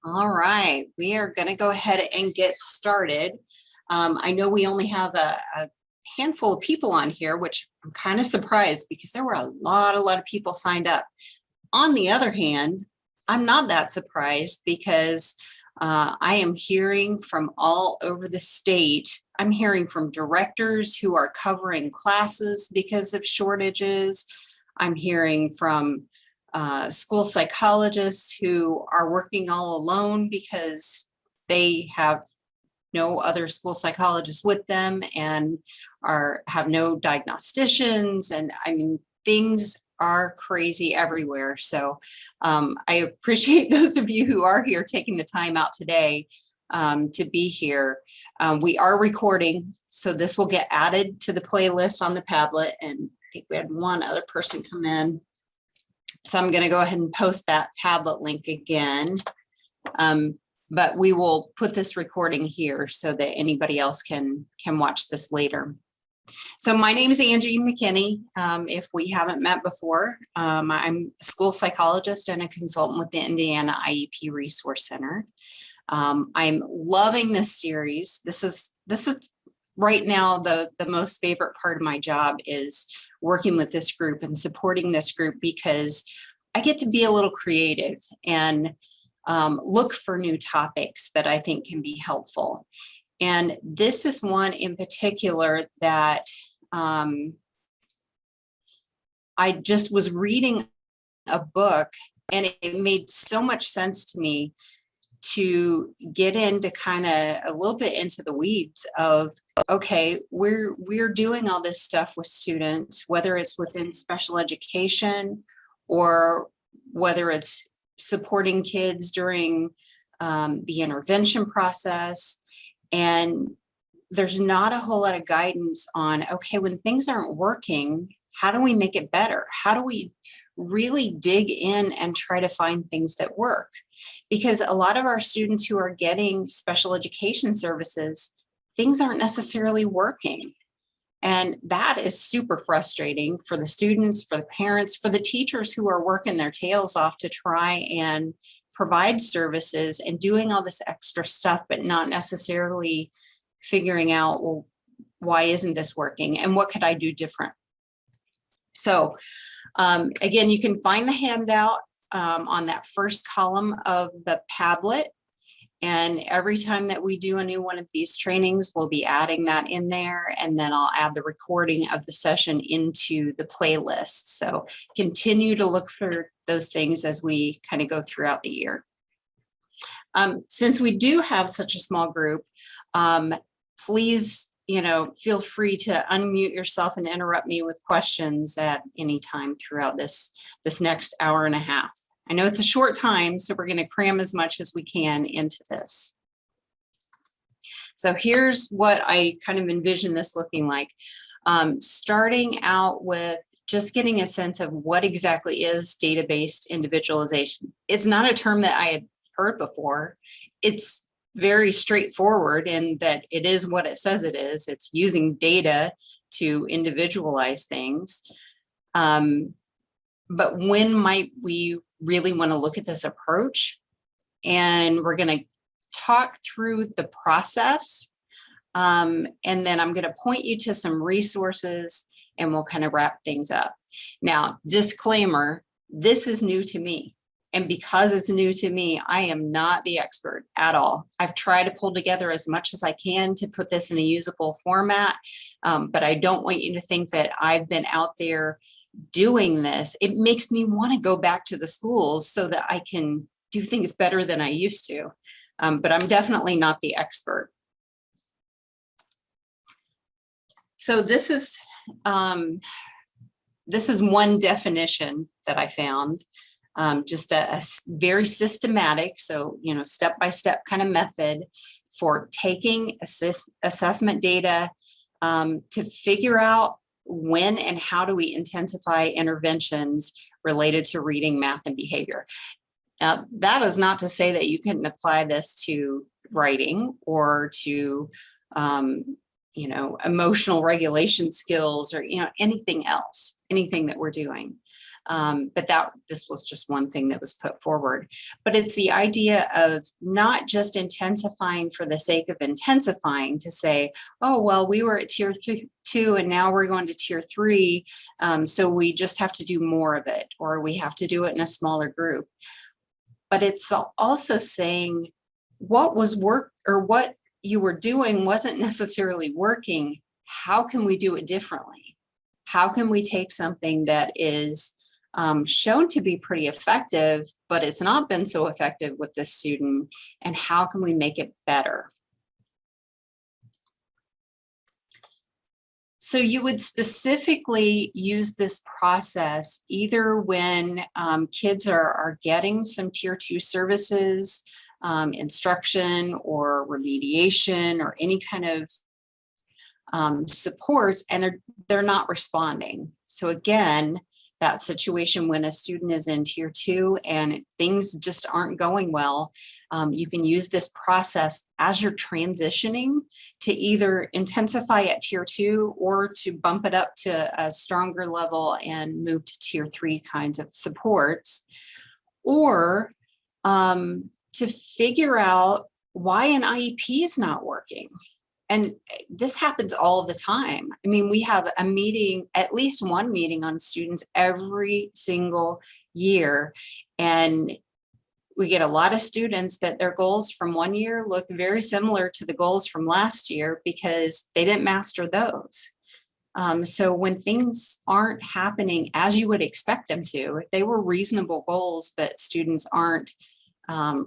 All right, we are going to go ahead and get started. I know we only have a handful of people on here, which I'm kind of surprised because there were a lot of people signed up. On the other hand, I'm not that surprised because I am hearing from all over the state. I'm hearing from directors who are covering classes because of shortages. I'm hearing from school psychologists who are working all alone because they have no other school psychologists with them and have no diagnosticians. And I mean, things are crazy everywhere. So I appreciate those of you who are here taking the time out today to be here. We are recording, so this will get added to the playlist on the Padlet. And I think we had one other person come in. So I'm going to go ahead and post that Padlet link again. But we will put this recording here so that anybody else can watch this later. So my name is Angie McKinney. If we haven't met before, I'm a school psychologist and a consultant with the Indiana IEP Resource Center. I'm loving this series. This is right now the most favorite part of my job is working with this group and supporting this group because I get to be a little creative and look for new topics that I think can be helpful. And this is one in particular that I just was reading a book and it made so much sense to me to get into kind of a little bit into the weeds of, okay, we're doing all this stuff with students, whether it's within special education or whether it's supporting kids during the intervention process. And there's not a whole lot of guidance on, okay, when things aren't working, how do we make it better? How do we really dig in and try to find things that work? Because a lot of our students who are getting special education services, things aren't necessarily working. And that is super frustrating for the students, for the parents, for the teachers who are working their tails off to try and provide services and doing all this extra stuff, but not necessarily figuring out, well, why isn't this working and what could I do different? So again, you can find the handout on that first column of the Padlet. And every time that we do a new one of these trainings, we'll be adding that in there. And then I'll add the recording of the session into the playlist. So continue to look for those things as we kind of go throughout the year. Since we do have such a small group, please, feel free to unmute yourself and interrupt me with questions at any time throughout this next hour and a half. I know it's a short time, so we're going to cram as much as we can into this. So here's what I kind of envision this looking like. Starting out with just getting a sense of what exactly is data-based individualization. It's not a term that I had heard before. It's very straightforward in that it is what it says it is. It's using data to individualize things. But when might we really want to look at this approach? And we're going to talk through the process. And then I'm going to point you to some resources and we'll kind of wrap things up. Now, disclaimer, this is new to me. And because it's new to me, I am not the expert at all. I've tried to pull together as much as I can to put this in a usable format, but I don't want you to think that I've been out there doing this. It makes me want to go back to the schools so that I can do things better than I used to. But I'm definitely not the expert. So this is one definition that I found. Just a very systematic, so, step-by-step kind of method for taking assessment data to figure out when and how do we intensify interventions related to reading, math, and behavior. Now, that is not to say that you can apply this to writing or to, emotional regulation skills or, anything else, anything that we're doing. But this was just one thing that was put forward. But it's the idea of not just intensifying for the sake of intensifying to say, oh, well, we were at tier 2 and now we're going to tier 3. So we just have to do more of it, or we have to do it in a smaller group. But it's also saying what was work, or what you were doing wasn't necessarily working. How can we do it differently? How can we take something that is shown to be pretty effective, but it's not been so effective with this student, and how can we make it better? So you would specifically use this process either when kids are getting some tier 2 services, instruction or remediation or any kind of supports, and they're not responding. So again, that situation when a student is in tier 2 and things just aren't going well, you can use this process as you're transitioning to either intensify at tier 2 or to bump it up to a stronger level and move to tier 3 kinds of supports, or to figure out why an IEP is not working. And this happens all the time. I mean, we have a meeting, at least one meeting on students every single year. And we get a lot of students that their goals from one year look very similar to the goals from last year because they didn't master those. So when things aren't happening as you would expect them to, if they were reasonable goals, but students aren't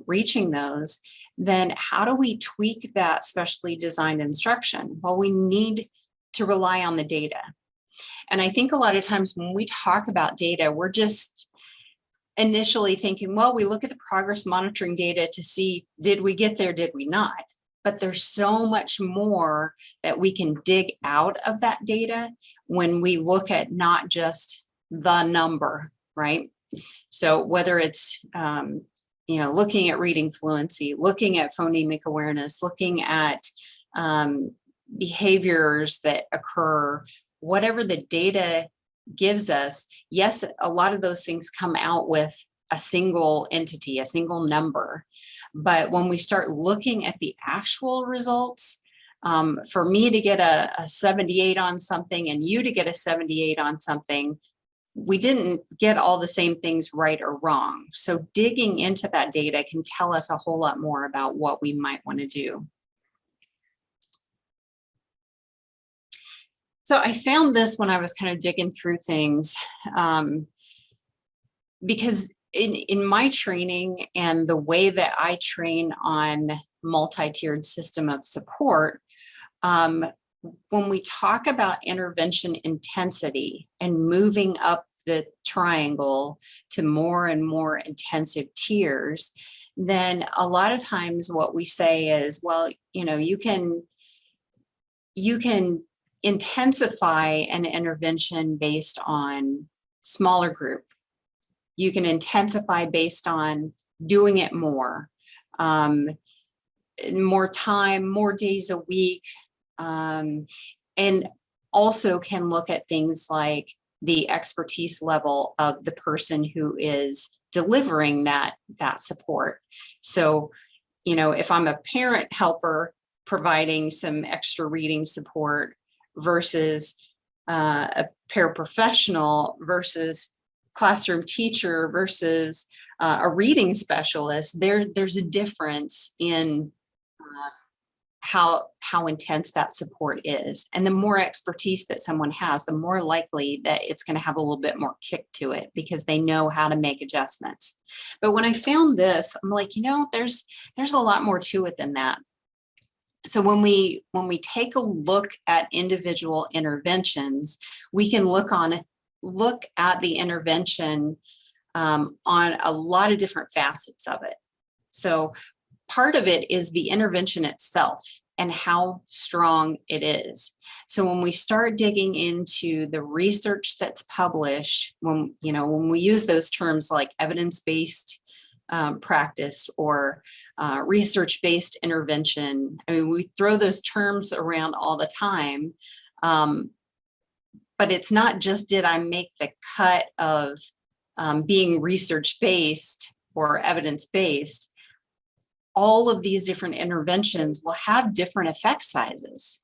reaching those, then how do we tweak that specially designed instruction? Well, we need to rely on the data. And I think a lot of times when we talk about data, we're just initially thinking, well, we look at the progress monitoring data to see, did we get there, did we not? But there's so much more that we can dig out of that data when we look at not just the number, right? So whether it's looking at reading fluency, looking at phonemic awareness, looking at behaviors that occur, whatever the data gives us, yes, a lot of those things come out with a single entity, a single number. But when we start looking at the actual results, for me to get a 78 on something and you to get a 78 on something, we didn't get all the same things right or wrong. So digging into that data can tell us a whole lot more about what we might want to do. So I found this when I was kind of digging through things, because in my training and the way that I train on multi-tiered system of support, when we talk about intervention intensity and moving up the triangle to more and more intensive tiers, then a lot of times what we say is, well, you can intensify an intervention based on smaller group. You can intensify based on doing it more time, more days a week, and also can look at things like the expertise level of the person who is delivering that support. So, if I'm a parent helper providing some extra reading support versus a paraprofessional versus classroom teacher versus a reading specialist, there's a difference in how intense that support is. And the more expertise that someone has, the more likely that it's going to have a little bit more kick to it because they know how to make adjustments. But when I found this, I'm like, there's a lot more to it than that. So when we take a look at individual interventions, we can look at the intervention on a lot of different facets of it. So part of it is the intervention itself and how strong it is. So when we start digging into the research that's published, when we use those terms like evidence-based practice or research-based intervention, I mean, we throw those terms around all the time, but it's not just did I make the cut of being research-based or evidence-based, all of these different interventions will have different effect sizes.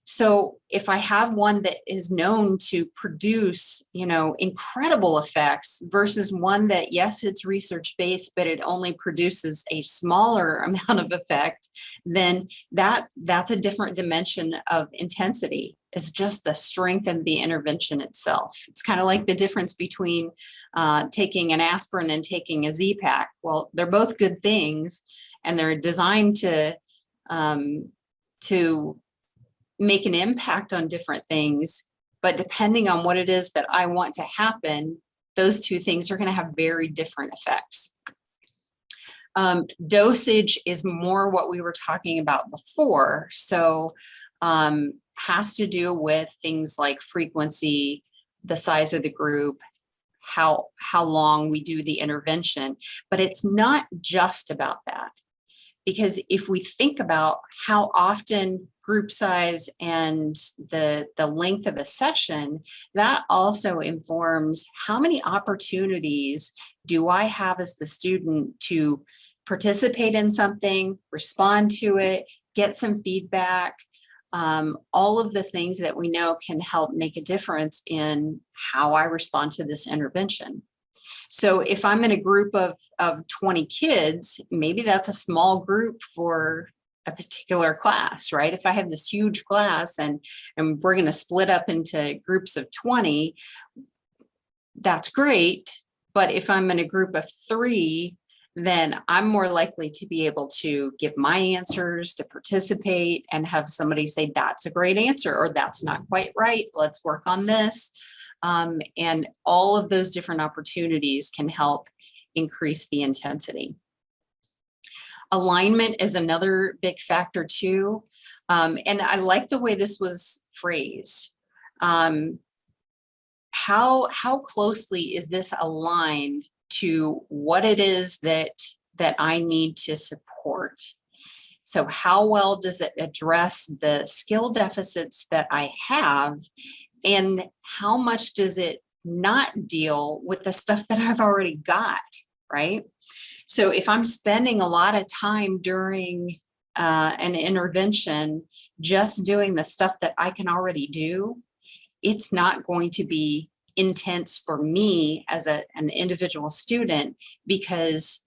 So if I have one that is known to produce, incredible effects versus one that, yes, it's research-based, but it only produces a smaller amount of effect, then that's a different dimension of intensity. It's just the strength of the intervention itself. It's kind of like the difference between taking an aspirin and taking a Z-Pak. Well, they're both good things, and they're designed to make an impact on different things, but depending on what it is that I want to happen, those two things are going to have very different effects. Dosage is more what we were talking about before. So has to do with things like frequency, the size of the group, how long we do the intervention, but it's not just about that. Because if we think about how often group size and the length of a session, that also informs how many opportunities do I have as the student to participate in something, respond to it, get some feedback, all of the things that we know can help make a difference in how I respond to this intervention. So if I'm in a group of 20 kids, maybe that's a small group for a particular class, right? If I have this huge class and we're going to split up into groups of 20, that's great. But if I'm in a group of 3, then I'm more likely to be able to give my answers, to participate, and have somebody say, that's a great answer, or that's not quite right. Let's work on this. And all of those different opportunities can help increase the intensity. Alignment is another big factor too. And I like the way this was phrased. How closely is this aligned to what it is that I need to support? So how well does it address the skill deficits that I have? And how much does it not deal with the stuff that I've already got, right? So if I'm spending a lot of time during an intervention just doing the stuff that I can already do, it's not going to be intense for me as an individual student, because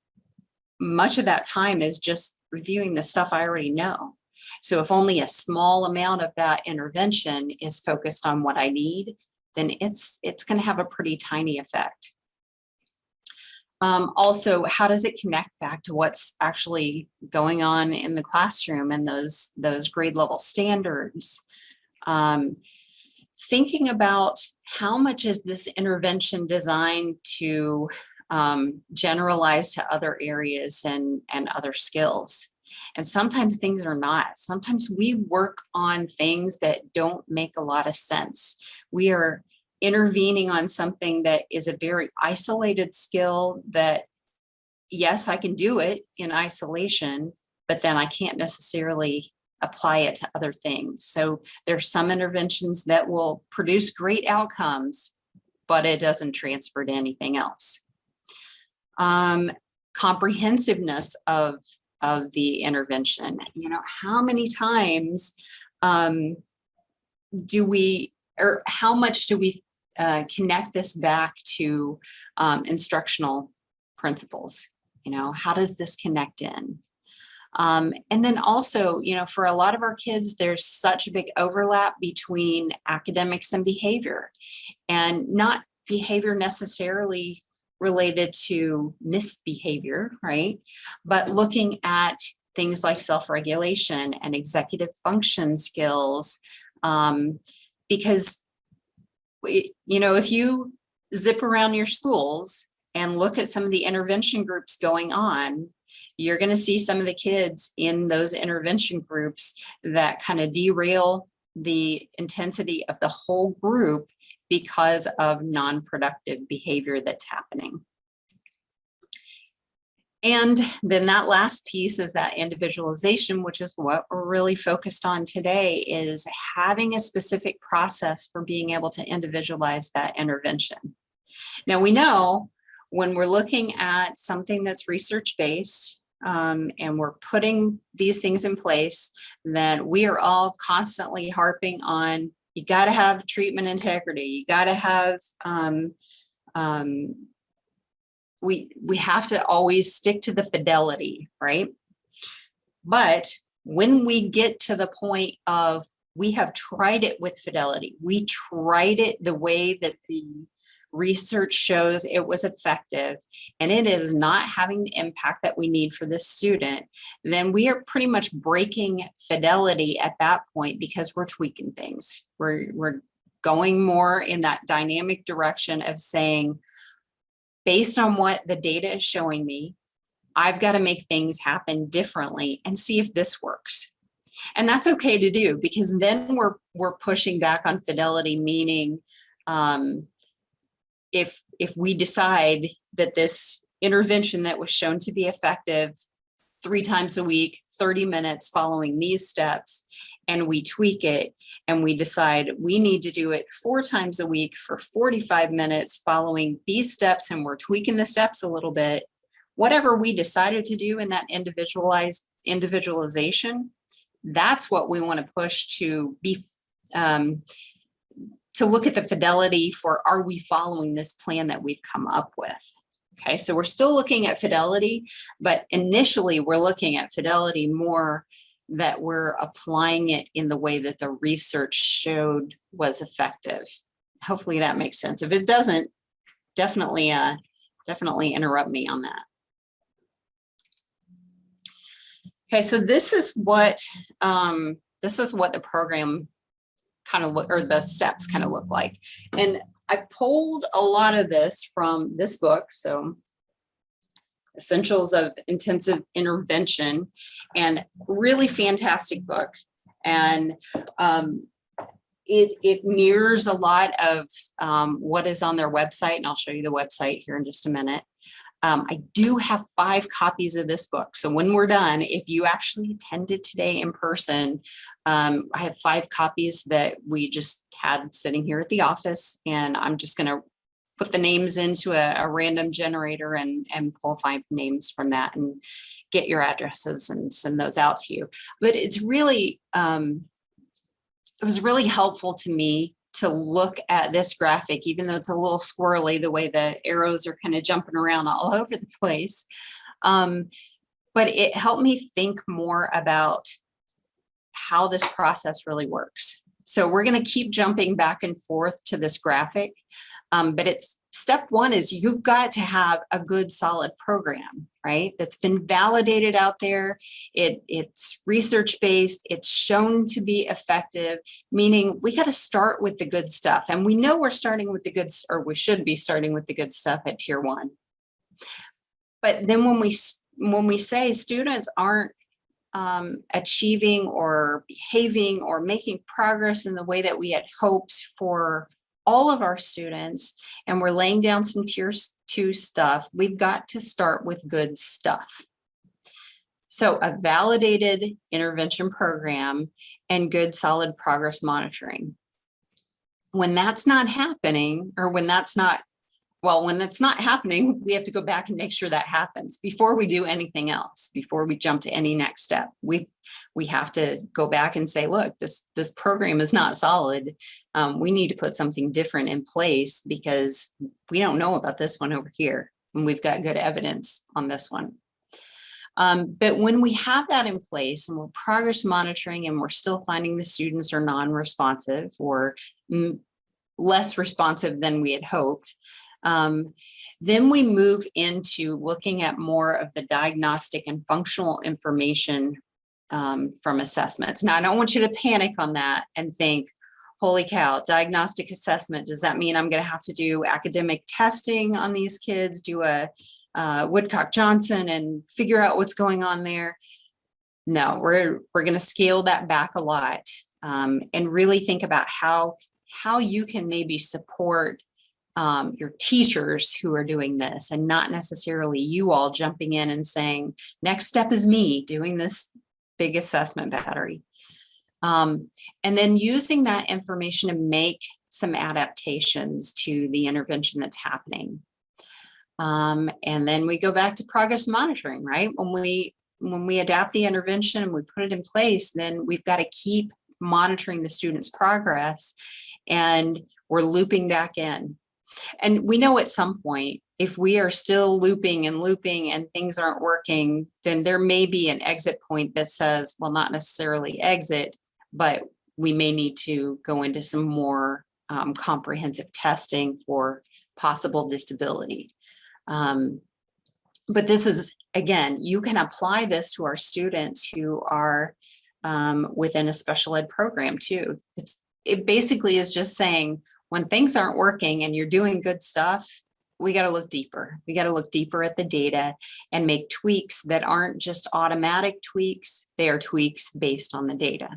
much of that time is just reviewing the stuff I already know. So if only a small amount of that intervention is focused on what I need, then it's going to have a pretty tiny effect. Also, how does it connect back to what's actually going on in the classroom and those grade level standards? Thinking about how much is this intervention designed to generalize to other areas and other skills? And sometimes things are not. Sometimes we work on things that don't make a lot of sense. We are intervening on something that is a very isolated skill that, yes, I can do it in isolation, but then I can't necessarily apply it to other things. So there's some interventions that will produce great outcomes, but it doesn't transfer to anything else. Comprehensiveness of the intervention. How many times do we, or how much do we connect this back to instructional principles? How does this connect in? And then also, for a lot of our kids, there's such a big overlap between academics and behavior, and not behavior necessarily related to misbehavior, right? But looking at things like self-regulation and executive function skills, because, if you zip around your schools and look at some of the intervention groups going on, you're going to see some of the kids in those intervention groups that kind of derail the intensity of the whole group because of non-productive behavior that's happening. And then that last piece is that individualization, which is what we're really focused on today, is having a specific process for being able to individualize that intervention. Now we know when we're looking at something that's research-based, and we're putting these things in place, that we are all constantly harping on, you got to have treatment integrity, you got to have, we have to always stick to the fidelity, right? But when we get to the point of we have tried it with fidelity, we tried it the way that the research shows it was effective, and it is not having the impact that we need for this student, then we are pretty much breaking fidelity at that point, because we're tweaking things. We're going more in that dynamic direction of saying, based on what the data is showing me, I've got to make things happen differently and see if this works. And that's okay to do, because then we're pushing back on fidelity, meaning if we decide that this intervention that was shown to be effective 3 times a week, 30 minutes following these steps, and we tweak it and we decide we need to do it 4 times a week for 45 minutes following these steps, and we're tweaking the steps a little bit, whatever we decided to do in that individualization, that's what we want to push to be, to look at the fidelity for, are we following this plan that we've come up with? Okay, so we're still looking at fidelity, but initially we're looking at fidelity more that we're applying it in the way that the research showed was effective. Hopefully that makes sense. If it doesn't, definitely interrupt me on that. Okay, so this is what the program kind of look, or the steps kind of look like. And I pulled a lot of this from this book, so Essentials of Intensive Intervention, and really fantastic book. And it mirrors a lot of what is on their website, and I'll show you the website here in just a minute. I do have 5 copies of this book. So when we're done, if you actually attended today in person, I have 5 copies that we just had sitting here at the office, and I'm just going to put the names into a random generator and pull 5 names from that and get your addresses and send those out to you. But it's really, it was really helpful to me to look at this graphic, even though it's a little squirrely, the way the arrows are kind of jumping around all over the place. But it helped me think more about how this process really works. So we're going to keep jumping back and forth to this graphic. But it's step 1 is you've got to have a good, solid program, right? That's been validated out there. It's research-based. It's shown to be effective, meaning we got to start with the good stuff. And we know we're starting with the good, or we should be starting with the good stuff at tier 1. But then when we say students aren't achieving or behaving or making progress in the way that we had hoped for all of our students, and we're laying down some tier 2 stuff, we've got to start with good stuff. So a validated intervention program and good, solid progress monitoring. When that's not happening, or when that's not happening, we have to go back and make sure that happens before we do anything else, before we jump to any next step. We have to go back and say, look, this program is not solid. We need to put something different in place because we don't know about this one over here, and we've got good evidence on this one. But when we have that in place and we're progress monitoring and we're still finding the students are non-responsive or less responsive than we had hoped, then we move into looking at more of the diagnostic and functional information from assessments. Now, I don't want you to panic on that and think, holy cow, diagnostic assessment, does that mean I'm going to have to do academic testing on these kids, do a Woodcock-Johnson and figure out what's going on there? No, we're going to scale that back a lot and really think about how you can maybe support your teachers who are doing this, and not necessarily you all jumping in and saying, next step is me doing this big assessment battery. And then using that information to make some adaptations to the intervention that's happening. And then we go back to progress monitoring, right? When we adapt the intervention and we put it in place, then we've got to keep monitoring the student's progress, and we're looping back in. And we know at some point, if we are still looping and things aren't working, then there may be an exit point that says, well, not necessarily exit, but we may need to go into some more comprehensive testing for possible disability. But this is, again, you can apply this to our students who are within a special ed program too. It basically is just saying, when things aren't working and you're doing good stuff, we got to look deeper. We got to look deeper at the data and make tweaks that aren't just automatic tweaks. They are tweaks based on the data.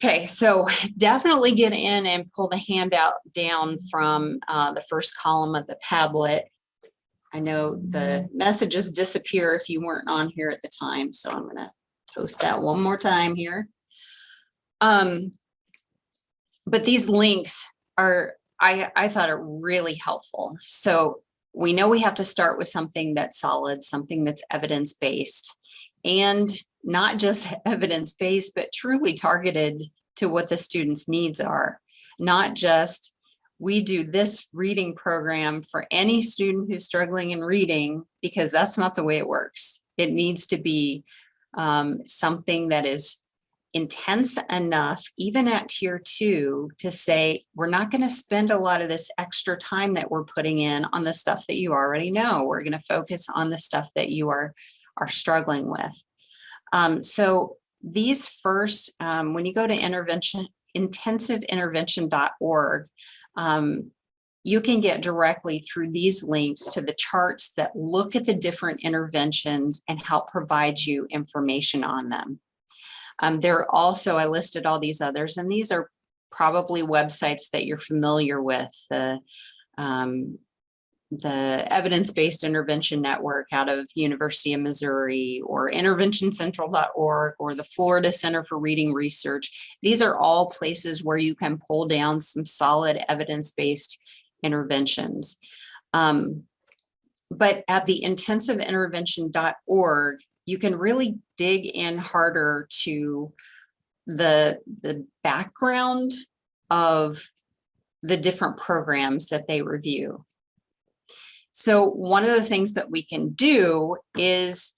Okay, so definitely get in and pull the handout down from the first column of the Padlet. I know the messages disappear if you weren't on here at the time, so I'm going to post that one more time here. But these links are, I thought, are really helpful. So we know we have to start with something that's solid, something that's evidence-based, and not just evidence-based, but truly targeted to what the student's needs are. Not just, we do this reading program for any student who's struggling in reading, because that's not the way it works. It needs to be something that is intense enough, even at tier 2, to say, we're not going to spend a lot of this extra time that we're putting in on the stuff that you already know. We're going to focus on the stuff that you are struggling with. So these first, when you go to intensiveintervention.org, you can get directly through these links to the charts that look at the different interventions and help provide you information on them. There are also, I listed all these others, and these are probably websites that you're familiar with. The Evidence-Based Intervention Network out of University of Missouri, or interventioncentral.org, or the Florida Center for Reading Research. These are all places where you can pull down some solid evidence-based interventions. But at the intensiveintervention.org, you can really dig in harder to the background of the different programs that they review. So one of the things that we can do is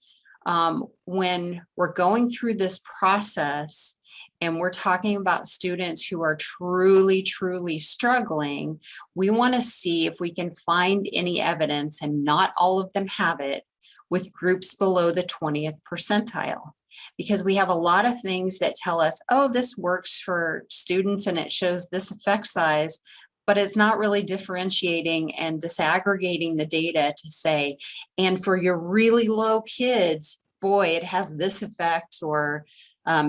when we're going through this process and we're talking about students who are truly, truly struggling, we want to see if we can find any evidence, and not all of them have it, with groups below the 20th percentile. Because we have a lot of things that tell us, oh, this works for students and it shows this effect size, but it's not really differentiating and disaggregating the data to say, and for your really low kids, boy, it has this effect, or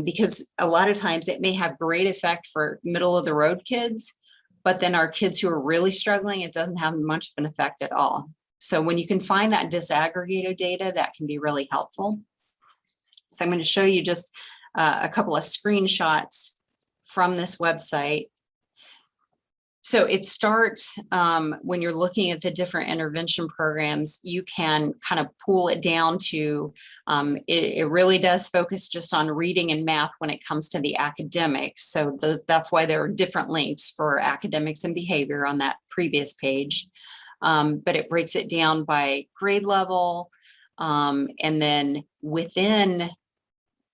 because a lot of times it may have great effect for middle of the road kids, but then our kids who are really struggling, it doesn't have much of an effect at all. So when you can find that disaggregated data, that can be really helpful. So I'm going to show you just a couple of screenshots from this website. So it starts when you're looking at the different intervention programs, you can kind of pull it down to, it really does focus just on reading and math when it comes to the academics. So that's why there are different links for academics and behavior on that previous page. But it breaks it down by grade level. And then within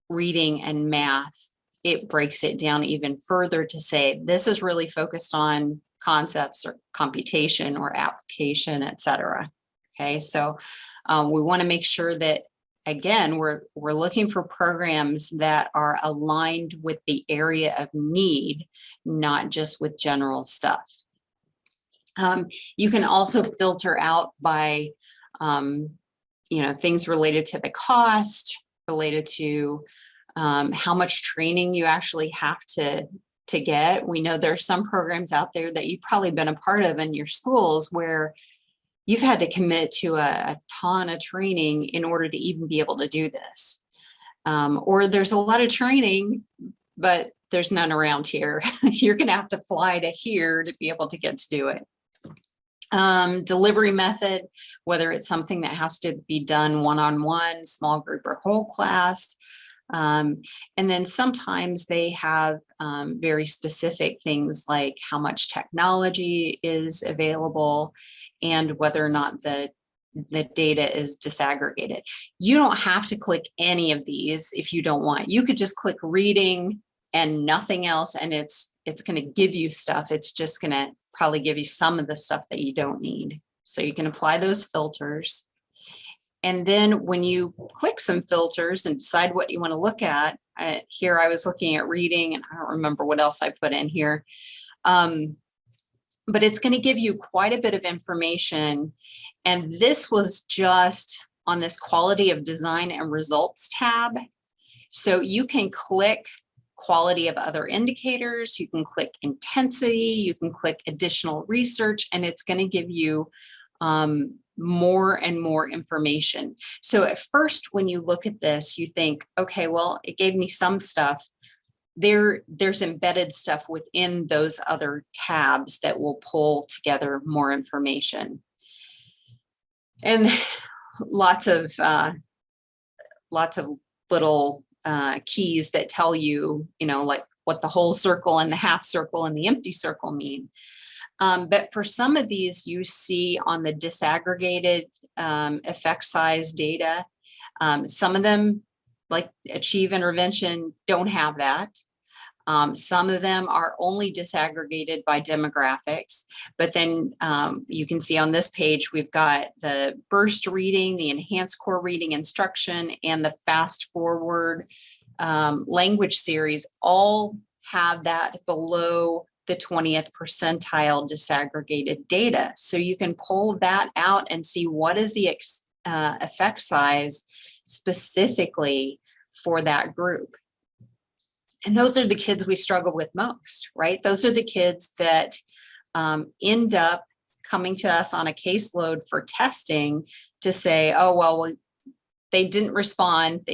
reading and math, it breaks it down even further to say, this is really focused on concepts or computation or application, et cetera. Okay, so we want to make sure that, again, we're looking for programs that are aligned with the area of need, not just with general stuff. You can also filter out by, things related to the cost, related to how much training you actually have to get. We know there's some programs out there that you've probably been a part of in your schools where you've had to commit to a ton of training in order to even be able to do this. Or there's a lot of training, but there's none around here. You're going to have to fly to here to be able to get to do it. Delivery method, whether it's something that has to be done one-on-one, small group, or whole class. And then sometimes they have very specific things like how much technology is available and whether or not the data is disaggregated. You don't have to click any of these if you don't want. You could just click reading and nothing else, and it's going to give you stuff. It's just going to probably give you some of the stuff that you don't need. So you can apply those filters. And then when you click some filters and decide what you want to look at, here I was looking at reading, and I don't remember what else I put in here. But it's going to give you quite a bit of information. And this was just on this quality of design and results tab. So you can click quality of other indicators, you can click intensity, you can click additional research, and it's going to give you more and more information. So at first, when you look at this, you think, okay, well, it gave me some stuff. There's embedded stuff within those other tabs that will pull together more information. And lots of little keys that tell you, like what the whole circle and the half circle and the empty circle mean. But for some of these, you see on the disaggregated effect size data, some of them, like Achieve Intervention, don't have that. Some of them are only disaggregated by demographics, but then you can see on this page, we've got the burst reading, the enhanced core reading instruction, and the fast forward language series all have that below the 20th percentile disaggregated data. So you can pull that out and see what is the effect size specifically for that group. And those are the kids we struggle with most, right? Those are the kids that end up coming to us on a caseload for testing to say, oh, well, they didn't respond,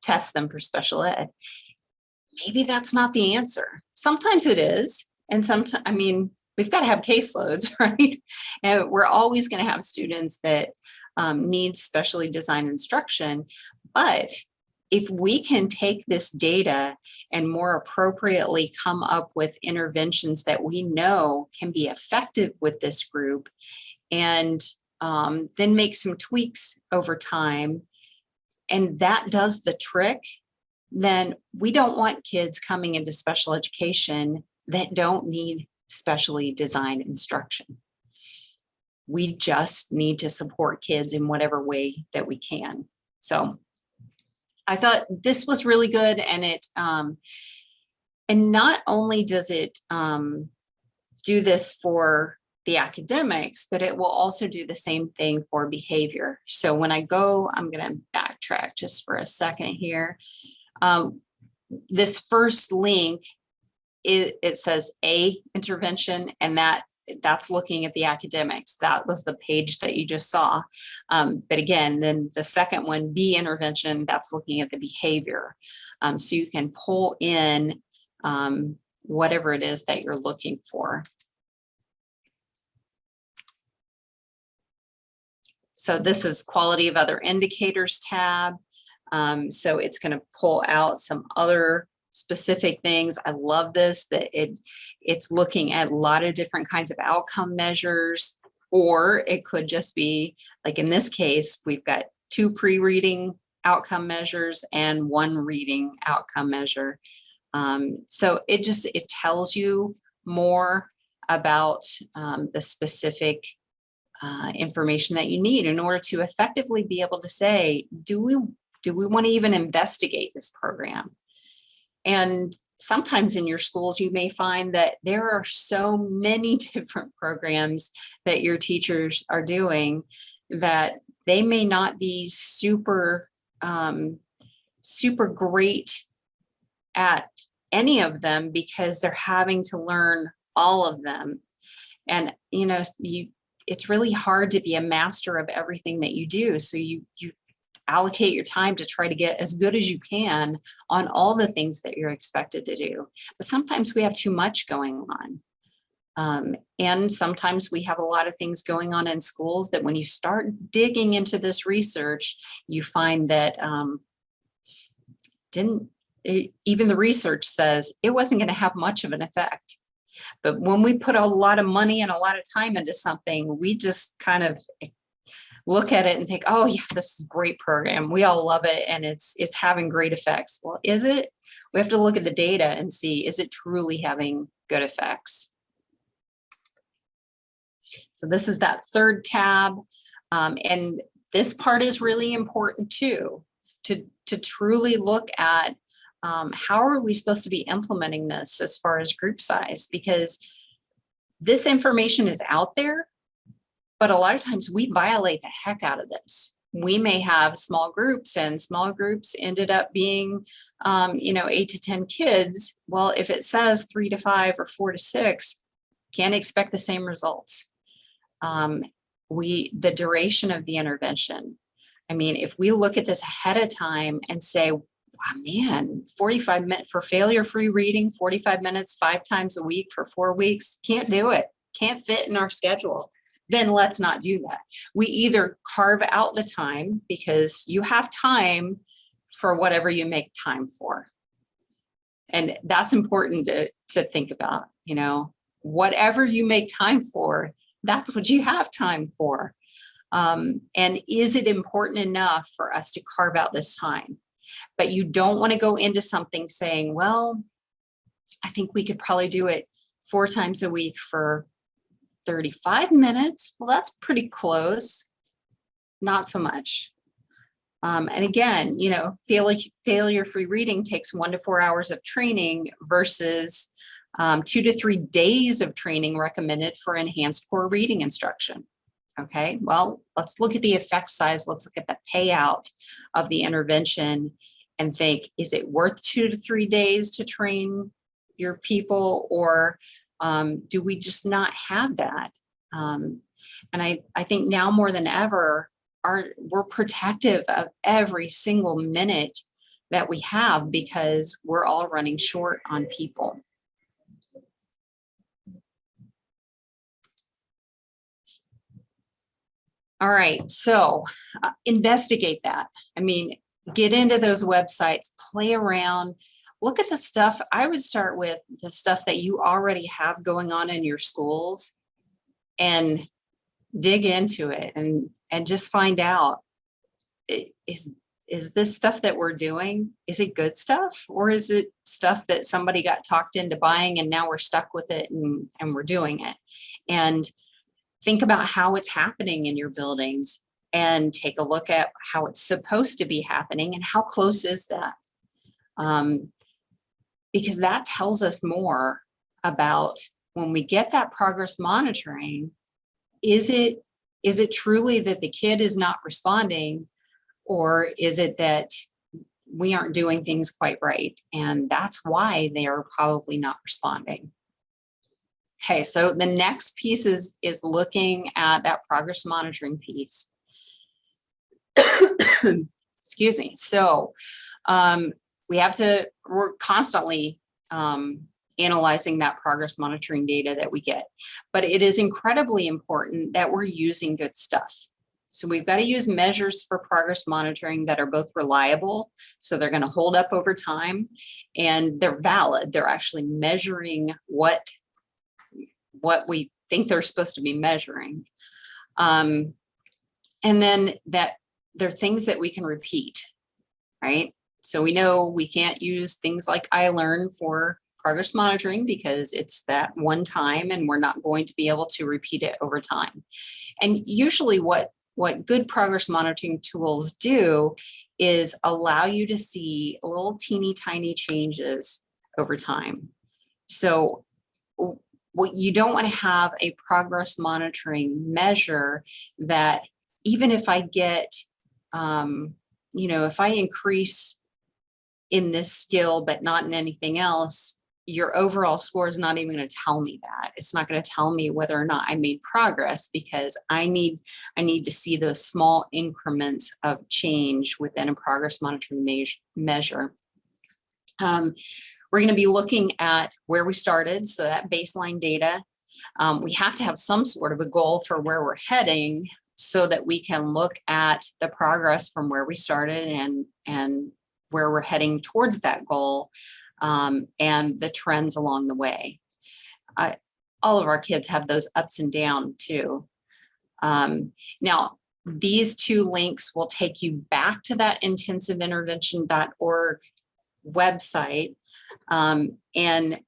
test them for special ed. Maybe that's not the answer. Sometimes it is. And sometimes, we've got to have caseloads, right? And we're always going to have students that need specially designed instruction. But if we can take this data and more appropriately come up with interventions that we know can be effective with this group, and then make some tweaks over time, and that does the trick, then we don't want kids coming into special education that don't need specially designed instruction. We just need to support kids in whatever way that we can. So I thought this was really good, and and not only does it do this for the academics, but it will also do the same thing for behavior. So when I go, I'm going to backtrack just for a second here. This first link, it says A intervention, and that's looking at the academics. That was the page that you just saw. But again, then the second one, B intervention, that's looking at the behavior. So you can pull in whatever it is that you're looking for. So this is quality of other indicators tab. So it's going to pull out some other specific things. I love this, that it's looking at a lot of different kinds of outcome measures, or it could just be like in this case, we've got 2 pre-reading outcome measures and 1 reading outcome measure. So it tells you more about the specific information that you need in order to effectively be able to say, do we want to even investigate this program? And sometimes in your schools, you may find that there are so many different programs that your teachers are doing that they may not be super great at any of them because they're having to learn all of them. And, it's really hard to be a master of everything that you do. So you allocate your time to try to get as good as you can on all the things that you're expected to do. But sometimes we have too much going on. And sometimes we have a lot of things going on in schools that when you start digging into this research, you find that even the research says it wasn't going to have much of an effect. But when we put a lot of money and a lot of time into something, we just kind of look at it and think, oh yeah, this is a great program. We all love it and it's having great effects. Well, is it? We have to look at the data and see, is it truly having good effects? So this is that third tab. And this part is really important too, to truly look at how are we supposed to be implementing this as far as group size, because this information is out there, but a lot of times we violate the heck out of this. We may have small groups and small groups ended up being, 8 to 10 kids. Well, if it says 3 to 5 or 4 to 6, can't expect the same results. The duration of the intervention. I mean, if we look at this ahead of time and say, wow, man, 45 minutes for failure-free reading, 45 minutes, 5 times a week for 4 weeks, can't do it, can't fit in our schedule, then let's not do that. We either carve out the time because you have time for whatever you make time for. And that's important to think about, whatever you make time for, that's what you have time for. And is it important enough for us to carve out this time? But you don't want to go into something saying, well, I think we could probably do it 4 times a week for 35 minutes. Well, that's pretty close. Not so much. And again, failure-free reading takes 1 to 4 hours of training versus 2 to 3 days of training recommended for enhanced core reading instruction. Okay, well, let's look at the effect size. Let's look at the payout of the intervention and think, is it worth 2 to 3 days to train your people, or do we just not have that? And I think now more than ever, we're protective of every single minute that we have because we're all running short on people. All right, so investigate that. I mean, get into those websites, play around, look at the stuff. I would start with the stuff that you already have going on in your schools and dig into it and just find out, is this stuff that we're doing, is it good stuff, or is it stuff that somebody got talked into buying and now we're stuck with it and we're doing it? And think about how it's happening in your buildings and take a look at how it's supposed to be happening and how close is that? Because that tells us more about when we get that progress monitoring, is it truly that the kid is not responding, or is it that we aren't doing things quite right? And that's why they are probably not responding. Okay, so the next piece is looking at that progress monitoring piece. Excuse me. So we're constantly analyzing that progress monitoring data that we get, but it is incredibly important that we're using good stuff. So we've got to use measures for progress monitoring that are both reliable, so they're going to hold up over time, and they're valid. They're actually measuring what we think they're supposed to be measuring. And then that they're things that we can repeat, right? So we know we can't use things like iLearn for progress monitoring because it's that one time and we're not going to be able to repeat it over time. And usually what good progress monitoring tools do is allow you to see little teeny tiny changes over time. So what you don't want to have a progress monitoring measure that even if I get, if I increase in this skill but not in anything else, your overall score is not even going to tell me that. It's not going to tell me whether or not I made progress, because I need to see those small increments of change within a progress monitoring measure. We're going to be looking at where we started, so that baseline data. We have to have some sort of a goal for where we're heading, so that we can look at the progress from where we started and where we're heading towards that goal, and the trends along the way. All of our kids have those ups and downs too. Now, these two links will take you back to that intensiveintervention.org website, and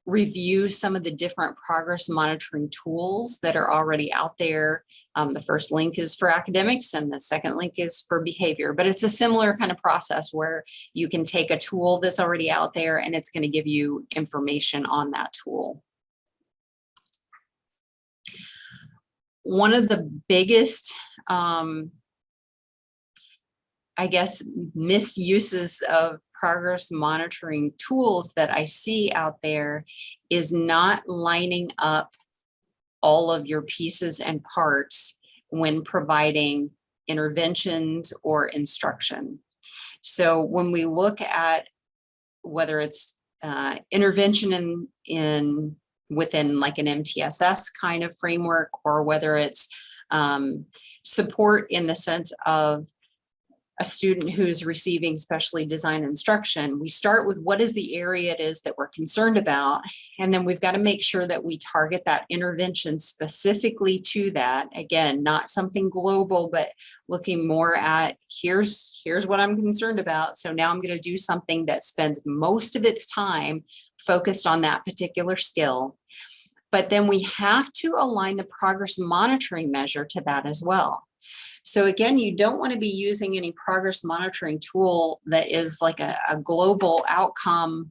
review some of the different progress monitoring tools that are already out there. The first link is for academics and the second link is for behavior, but it's a similar kind of process where you can take a tool that's already out there and it's going to give you information on that tool. One of the biggest, I guess, misuses of progress monitoring tools that I see out there is not lining up all of your pieces and parts when providing interventions or instruction. So when we look at whether it's intervention within like an MTSS kind of framework, or whether it's support in the sense of a student who's receiving specially designed instruction, we start with what is the area it is that we're concerned about. And then we've got to make sure that we target that intervention specifically to that. Again, not something global, but looking more at here's what I'm concerned about. So now I'm going to do something that spends most of its time focused on that particular skill. But then we have to align the progress monitoring measure to that as well. So again, you don't want to be using any progress monitoring tool that is like a global outcome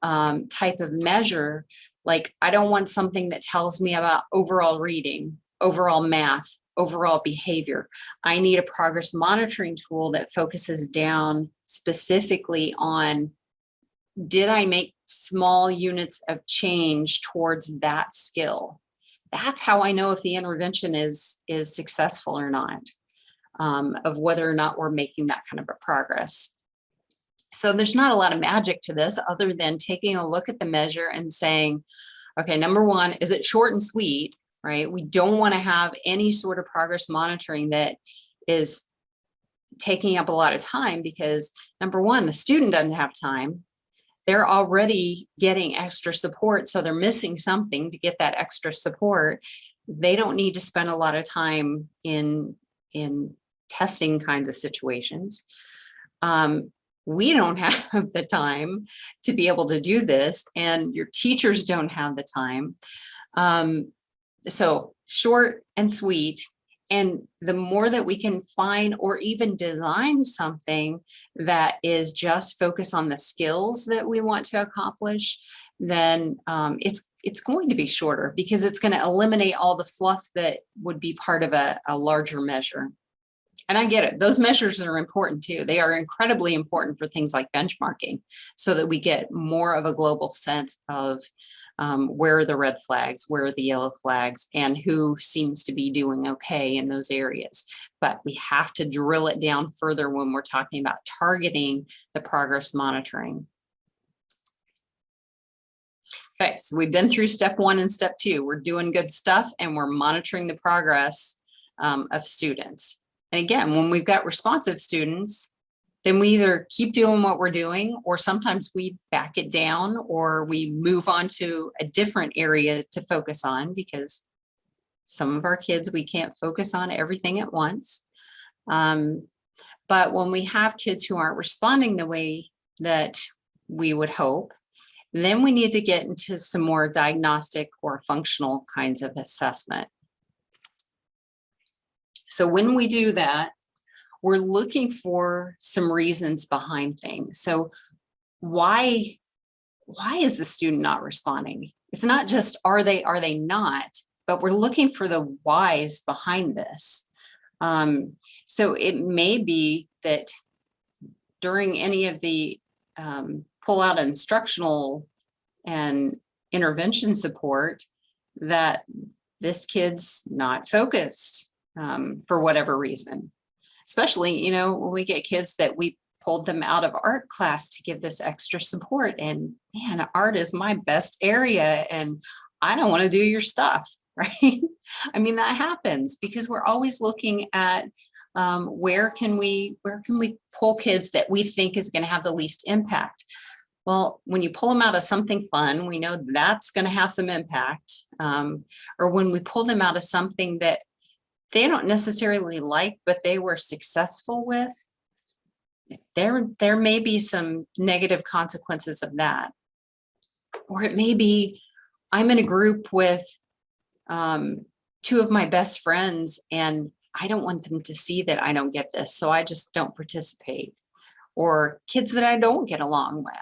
type of measure. Like, I don't want something that tells me about overall reading, overall math, overall behavior. I need a progress monitoring tool that focuses down specifically on, did I make small units of change towards that skill? That's how I know if the intervention is successful or not. Of whether or not we're making that kind of a progress. So there's not a lot of magic to this other than taking a look at the measure and saying, okay, number one, is it short and sweet, right? We don't want to have any sort of progress monitoring that is taking up a lot of time, because number one, the student doesn't have time. They're already getting extra support, so they're missing something to get that extra support. They don't need to spend a lot of time in testing kinds of situations. We don't have the time to be able to do this, and your teachers don't have the time. So short and sweet. And the more that we can find or even design something that is just focused on the skills that we want to accomplish, then it's going to be shorter, because it's going to eliminate all the fluff that would be part of a larger measure. And I get it. Those measures are important too. They are incredibly important for things like benchmarking, so that we get more of a global sense of where are the red flags, where are the yellow flags, and who seems to be doing okay in those areas. But we have to drill it down further when we're talking about targeting the progress monitoring. Okay, so we've been through step 1 and step 2. We're doing good stuff and we're monitoring the progress of students. And again, when we've got responsive students, then we either keep doing what we're doing, or sometimes we back it down, or we move on to a different area to focus on, because some of our kids, we can't focus on everything at once. But when we have kids who aren't responding the way that we would hope, then we need to get into some more diagnostic or functional kinds of assessment. So when we do that, we're looking for some reasons behind things. So why is the student not responding? It's not just are they not, but we're looking for the whys behind this. So it may be that during any of the pull out instructional and intervention support that this kid's not focused for whatever reason. Especially, you know, when we get kids that we pulled them out of art class to give this extra support, and man, art is my best area and I don't want to do your stuff, right? I mean, that happens because we're always looking at where can we pull kids that we think is going to have the least impact. Well, when you pull them out of something fun, we know that's going to have some impact. Or when we pull them out of something that they don't necessarily like, but they were successful with, there may be some negative consequences of that. Or it may be, I'm in a group with two of my best friends and I don't want them to see that I don't get this, so I just don't participate. Or kids that I don't get along with.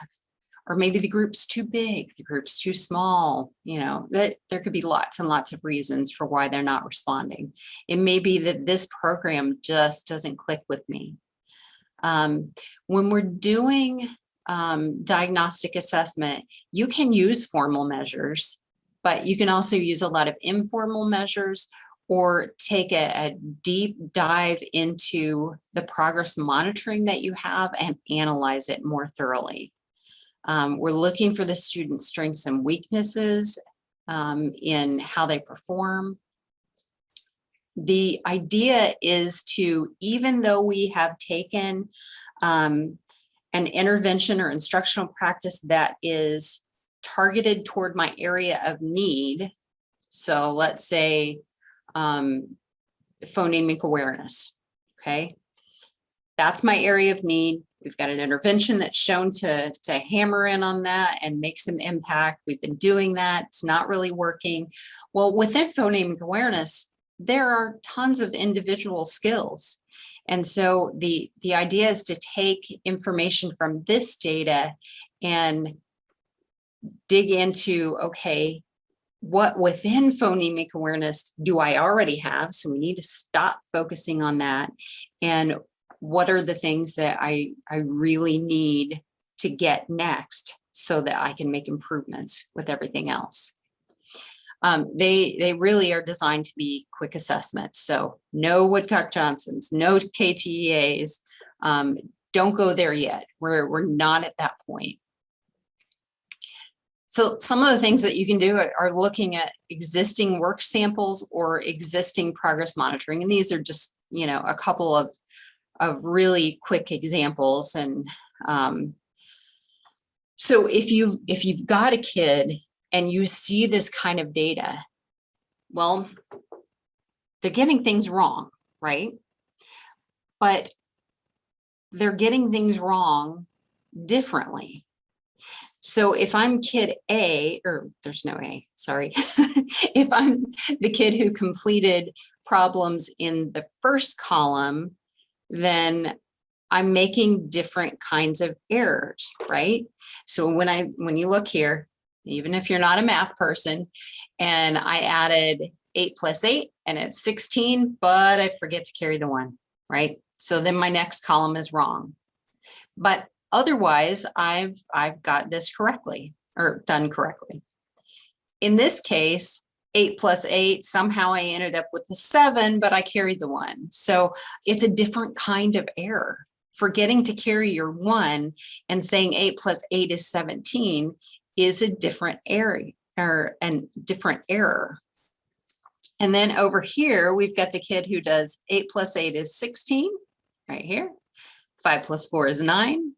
Or maybe the group's too big, the group's too small, you know, that there could be lots and lots of reasons for why they're not responding. It may be that this program just doesn't click with me. When we're doing diagnostic assessment, you can use formal measures, but you can also use a lot of informal measures or take a deep dive into the progress monitoring that you have and analyze it more thoroughly. We're looking for the student's strengths and weaknesses in how they perform. The idea is to, even though we have taken an intervention or instructional practice that is targeted toward my area of need, so let's say phonemic awareness, okay? That's my area of need. We've got an intervention that's shown to hammer in on that and make some impact. We've been doing that. It's not really working. Well, within phonemic awareness, there are tons of individual skills. And so the idea is to take information from this data and dig into, okay, what within phonemic awareness do I already have? So we need to stop focusing on that. And what are the things that I really need to get next so that I can make improvements with everything else? They really are designed to be quick assessments. So no Woodcock-Johnsons, no KTEAs, don't go there yet. We're not at that point. So some of the things that you can do are looking at existing work samples or existing progress monitoring. And these are just, you know, a couple of really quick examples. And so if you've got a kid and you see this kind of data, well, they're getting things wrong, right? But they're getting things wrong differently. So if I'm kid A, or there's no A, sorry. If I'm the kid who completed problems in the first column, then I'm making different kinds of errors, right? So when you look here, even if you're not a math person, and I added 8 plus 8 and it's 16, but I forget to carry the 1, right? So then my next column is wrong. But otherwise, I've got this correctly or done correctly. In this case, 8 plus 8, somehow I ended up with the 7, but I carried the 1. So it's a different kind of error. Forgetting to carry your 1 and saying 8 plus 8 is 17 is a different error, different error. And then over here, we've got the kid who does 8 plus 8 is 16, right here. 5 plus 4 is 9.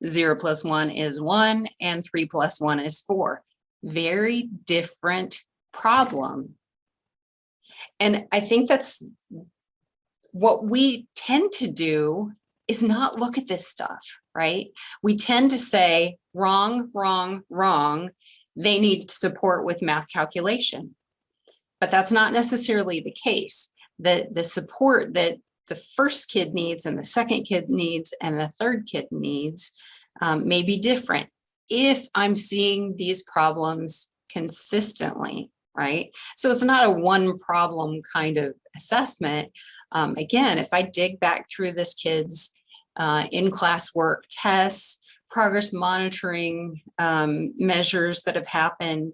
0 plus 1 is 1, and 3 plus 1 is 4. Very different problem. And I think that's what we tend to do, is not look at this stuff, right? We tend to say, wrong, wrong, wrong. They need support with math calculation. But that's not necessarily the case. The support that the first kid needs and the second kid needs and the third kid needs may be different if I'm seeing these problems consistently, right? So it's not a one problem kind of assessment. Again, if I dig back through this kid's in-class work tests progress monitoring measures that have happened,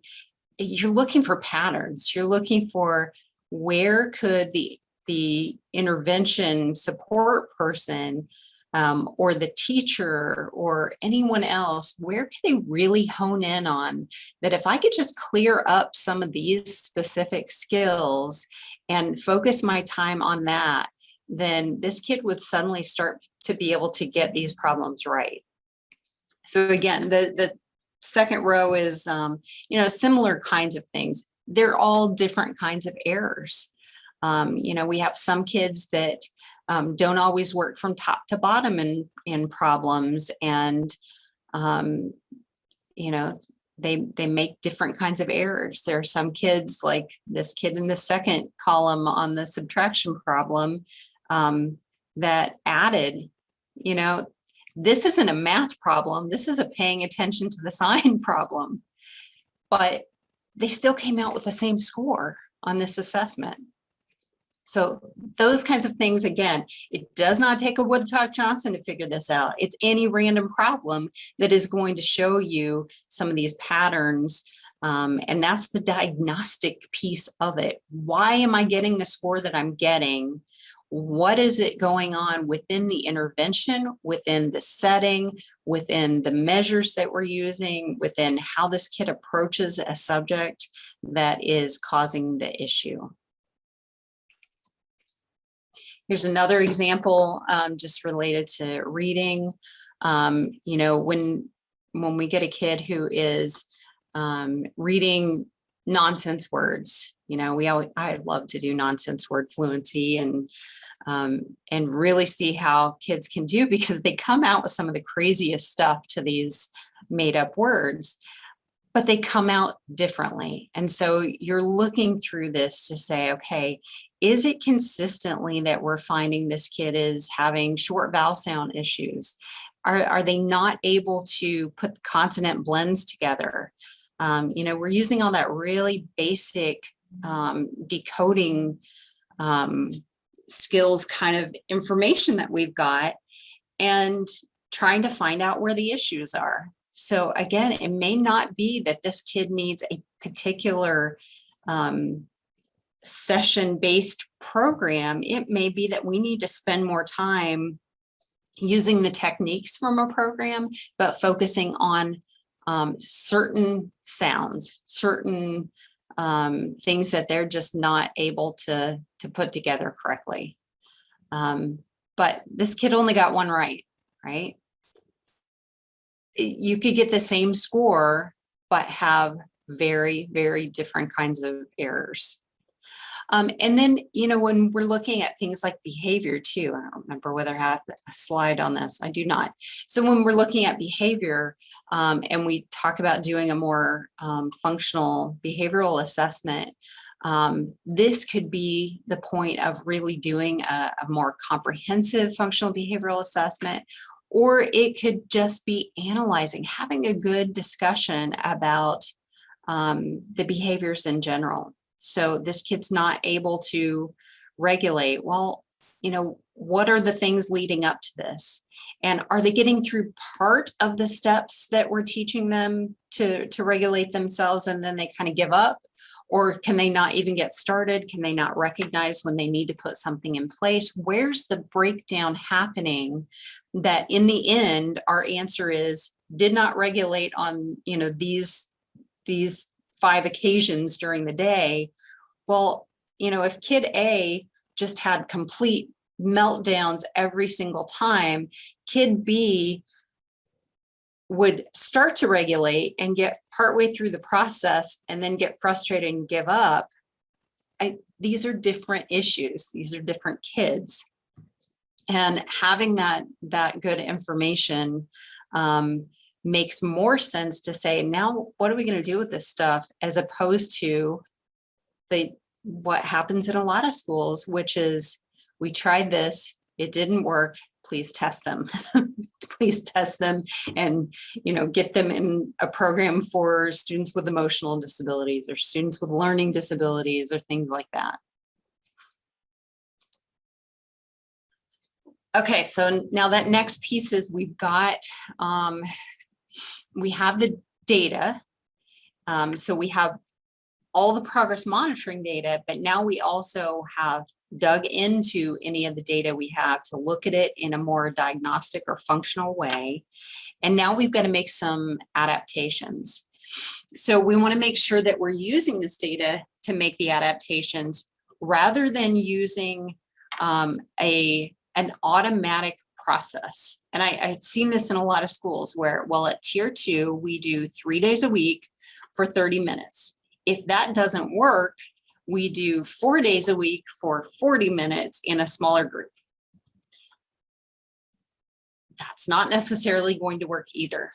you're looking for patterns. You're looking for where could the intervention support person or the teacher or anyone else, where can they really hone in on that? If I could just clear up some of these specific skills and focus my time on that, then this kid would suddenly start to be able to get these problems right. So again, the second row is, similar kinds of things. They're all different kinds of errors. We have some kids that don't always work from top to bottom in problems, and they make different kinds of errors. There are some kids, like this kid in the second column on the subtraction problem, that added, this isn't a math problem. This is a paying attention to the sign problem, but they still came out with the same score on this assessment. So those kinds of things, again, it does not take a Woodcock Johnson to figure this out. It's any random problem that is going to show you some of these patterns. And that's the diagnostic piece of it. Why am I getting the score that I'm getting? What is it going on within the intervention, within the setting, within the measures that we're using, within how this kid approaches a subject that is causing the issue? Here's another example, just related to reading. When we get a kid who is reading nonsense words, I love to do nonsense word fluency and really see how kids can do, because they come out with some of the craziest stuff to these made up words, but they come out differently. And so you're looking through this to say, okay, is it consistently that we're finding this kid is having short vowel sound issues? Are they not able to put consonant blends together? We're using all that really basic decoding skills kind of information that we've got and trying to find out where the issues are. So again, it may not be that this kid needs a particular session-based program. It may be that we need to spend more time using the techniques from a program, but focusing on certain sounds, certain things that they're just not able to put together correctly. But this kid only got one right? You could get the same score, but have very, very different kinds of errors. And then, when we're looking at things like behavior too, I don't remember whether I have a slide on this. I do not. So when we're looking at behavior and we talk about doing a more functional behavioral assessment, this could be the point of really doing a more comprehensive functional behavioral assessment, or it could just be analyzing, having a good discussion about the behaviors in general. So this kid's not able to regulate. Well, what are the things leading up to this? And are they getting through part of the steps that we're teaching them to regulate themselves and then they kind of give up? Or can they not even get started? Can they not recognize when they need to put something in place? Where's the breakdown happening that in the end, our answer is did not regulate on, these 5 occasions during the day? Well, if kid A just had complete meltdowns every single time, kid B would start to regulate and get partway through the process and then get frustrated and give up. These are different issues. These are different kids. And having that good information makes more sense to say, now what are we going to do with this stuff, as opposed to what happens in a lot of schools, which is we tried this, it didn't work, please test them. Please test them and get them in a program for students with emotional disabilities or students with learning disabilities or things like that. Okay, so now that next piece is we have the data. So we have all the progress monitoring data, but now we also have dug into any of the data we have to look at it in a more diagnostic or functional way. And now we've got to make some adaptations. So we want to make sure that we're using this data to make the adaptations rather than using an automatic process. And I've seen this in a lot of schools where, well, at tier 2, we do 3 days a week for 30 minutes. If that doesn't work, we do 4 days a week for 40 minutes in a smaller group. That's not necessarily going to work either.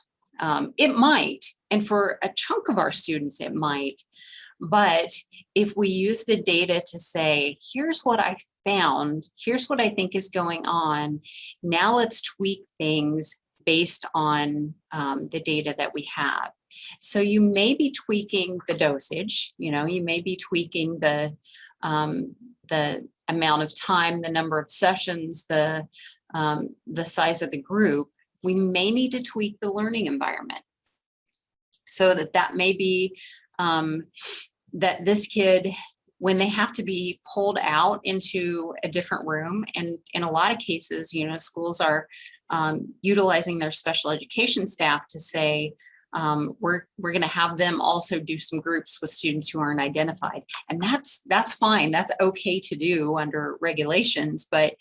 It might, and for a chunk of our students, it might. But if we use the data to say, here's what I found, here's what I think is going on, now let's tweak things based on the data that we have. So you may be tweaking the dosage, you may be tweaking the amount of time, the number of sessions, the size of the group. We may need to tweak the learning environment so that may be that this kid, when they have to be pulled out into a different room, and in a lot of cases, schools are utilizing their special education staff to say, we're going to have them also do some groups with students who aren't identified. And that's fine. That's okay to do under regulations. But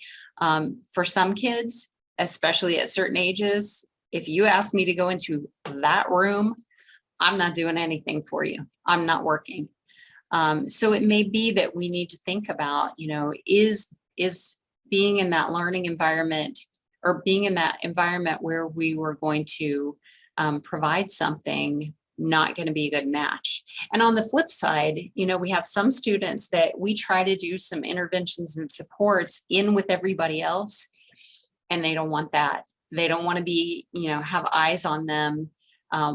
for some kids, especially at certain ages, if you ask me to go into that room, I'm not doing anything for you. I'm not working. So it may be that we need to think about, is being in that learning environment or being in that environment where we were going to provide something not going to be a good match. And on the flip side, we have some students that we try to do some interventions and supports in with everybody else, and they don't want that. They don't want to be, have eyes on them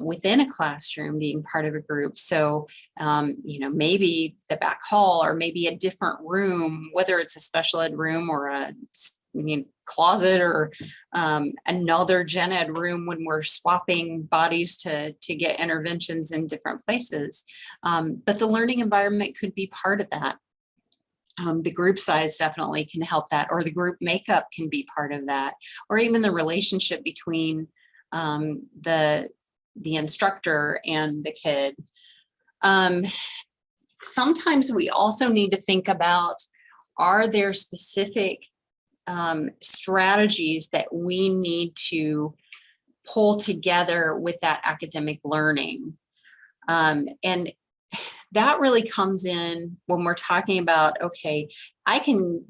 within a classroom being part of a group. So, maybe the back hall or maybe a different room, whether it's a special ed room or a closet or another gen ed room when we're swapping bodies to get interventions in different places. But the learning environment could be part of that. The group size definitely can help that, or the group makeup can be part of that, or even the relationship between the instructor and the kid. Sometimes we also need to think about, are there specific strategies that we need to pull together with that academic learning? And that really comes in when we're talking about, okay, I can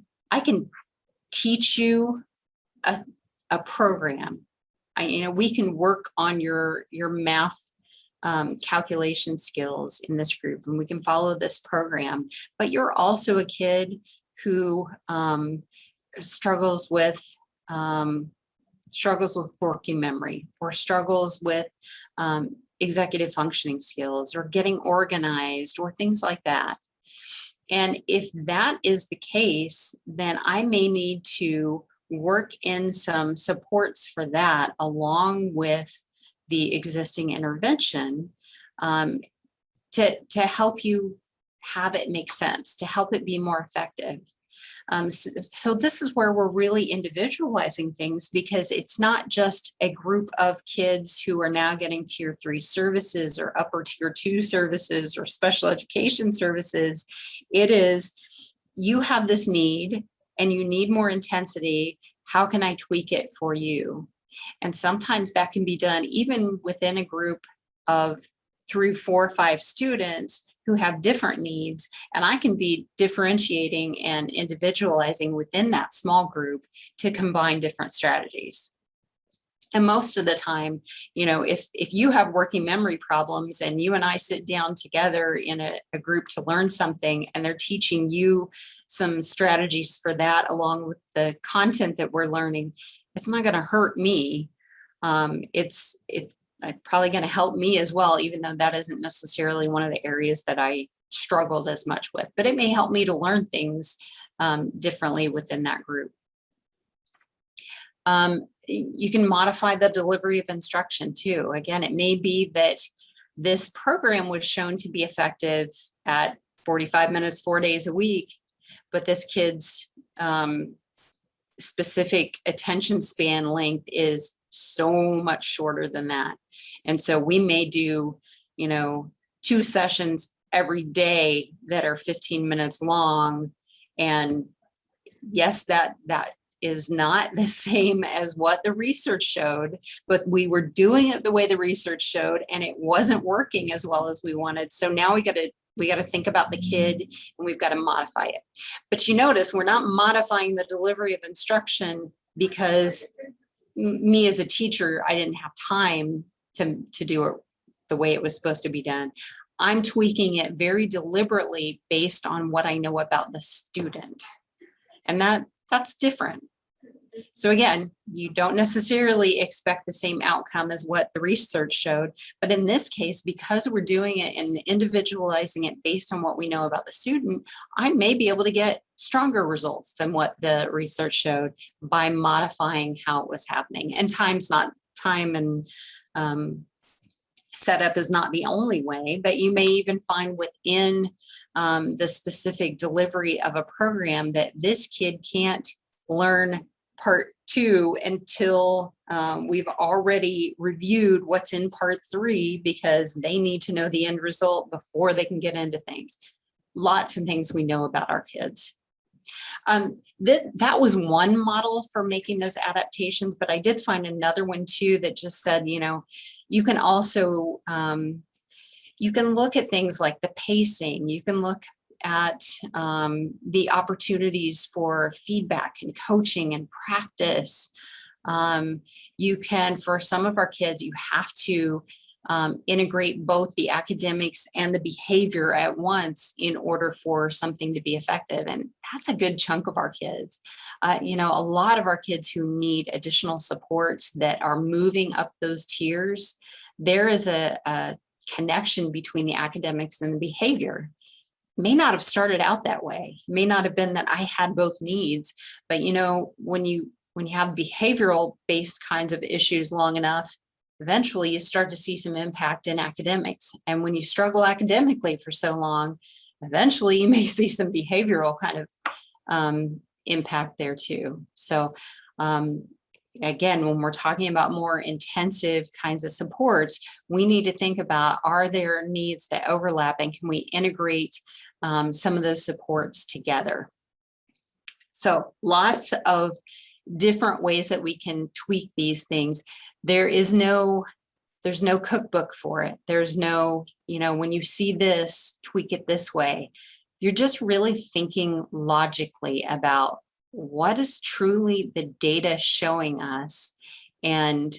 teach you a program. We can work on your math calculation skills in this group, and we can follow this program. But you're also a kid who struggles with working memory, or struggles with executive functioning skills, or getting organized, or things like that. And if that is the case, then I may need to work in some supports for that along with the existing intervention to help you have it make sense, to help it be more effective. So this is where we're really individualizing things, because it's not just a group of kids who are now getting tier 3 services or upper tier 2 services or special education services. It is, you have this need and you need more intensity. How can I tweak it for you? And sometimes that can be done even within a group of 3, 4, 5 students who have different needs, and I can be differentiating and individualizing within that small group to combine different strategies. And most of the time, if you have working memory problems and you and I sit down together in a group to learn something, and they're teaching you some strategies for that along with the content that we're learning, it's not going to hurt me. It's probably going to help me as well, even though that isn't necessarily one of the areas that I struggled as much with, but it may help me to learn things differently within that group. You can modify the delivery of instruction too. Again, it may be that this program was shown to be effective at 45 minutes, 4 days a week, but this kid's specific attention span length is so much shorter than that. And so we may do, 2 sessions every day that are 15 minutes long. And yes, that is not the same as what the research showed, but we were doing it the way the research showed, and it wasn't working as well as we wanted. So now we got to think about the kid, and we've got to modify it. But you notice we're not modifying the delivery of instruction because me as a teacher, I didn't have time to do it the way it was supposed to be done. I'm tweaking it very deliberately based on what I know about the student. And that's different. So again, you don't necessarily expect the same outcome as what the research showed, but in this case, because we're doing it and individualizing it based on what we know about the student, I may be able to get stronger results than what the research showed by modifying how it was happening. And time and setup is not the only way, but you may even find within the specific delivery of a program that this kid can't learn part 2 until we've already reviewed what's in part 3, because they need to know the end result before they can get into things. Lots of things we know about our kids. That was one model for making those adaptations, but I did find another one too that just said, you can also, you can look at things like the pacing, you can look at the opportunities for feedback and coaching and practice. You can, for some of our kids, you have to integrate both the academics and the behavior at once in order for something to be effective. And that's a good chunk of our kids. A lot of our kids who need additional supports that are moving up those tiers, there is a connection between the academics and the behavior. May not have started out that way. May not have been that I had both needs, but when you have behavioral based kinds of issues long enough, eventually you start to see some impact in academics. And when you struggle academically for so long, eventually you may see some behavioral kind of impact there too. So again, when we're talking about more intensive kinds of supports, we need to think about, are there needs that overlap, and can we integrate some of those supports together? So lots of different ways that we can tweak these things. There's no cookbook for it. There's no, when you see this, tweak it this way. You're just really thinking logically about what is truly the data showing us, and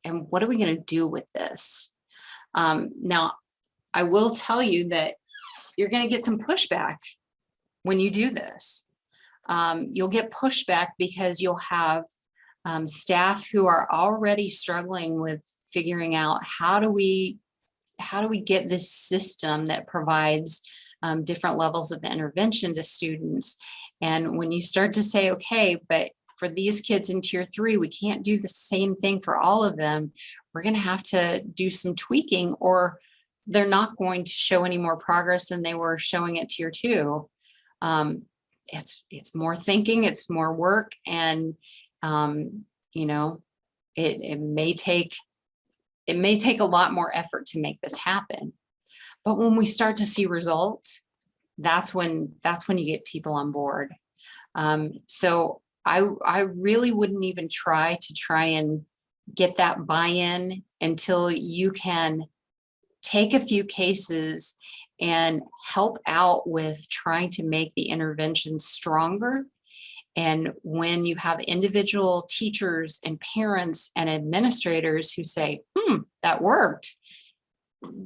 what are we going to do with this? Now, I will tell you that you're going to get some pushback when you do this. You'll get pushback because you'll have staff who are already struggling with figuring out how do we get this system that provides different levels of intervention to students. And when you start to say, okay, but for these kids in tier 3, we can't do the same thing for all of them. We're going to have to do some tweaking, or they're not going to show any more progress than they were showing at tier 2. It's more thinking, it's more work, and it may take a lot more effort to make this happen. But when we start to see results, that's when you get people on board. So I really wouldn't even try and get that buy-in until you can take a few cases and help out with trying to make the intervention stronger. And when you have individual teachers and parents and administrators who say, that worked,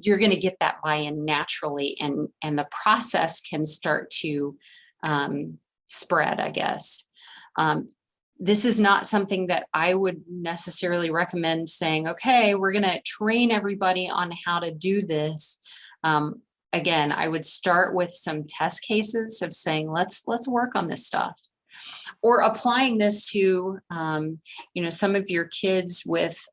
you're going to get that buy-in naturally, and the process can start to spread, I guess. This is not something that I would necessarily recommend saying, okay, we're going to train everybody on how to do this. Again, I would start with some test cases of saying, let's work on this stuff. or applying this to, some of your kids with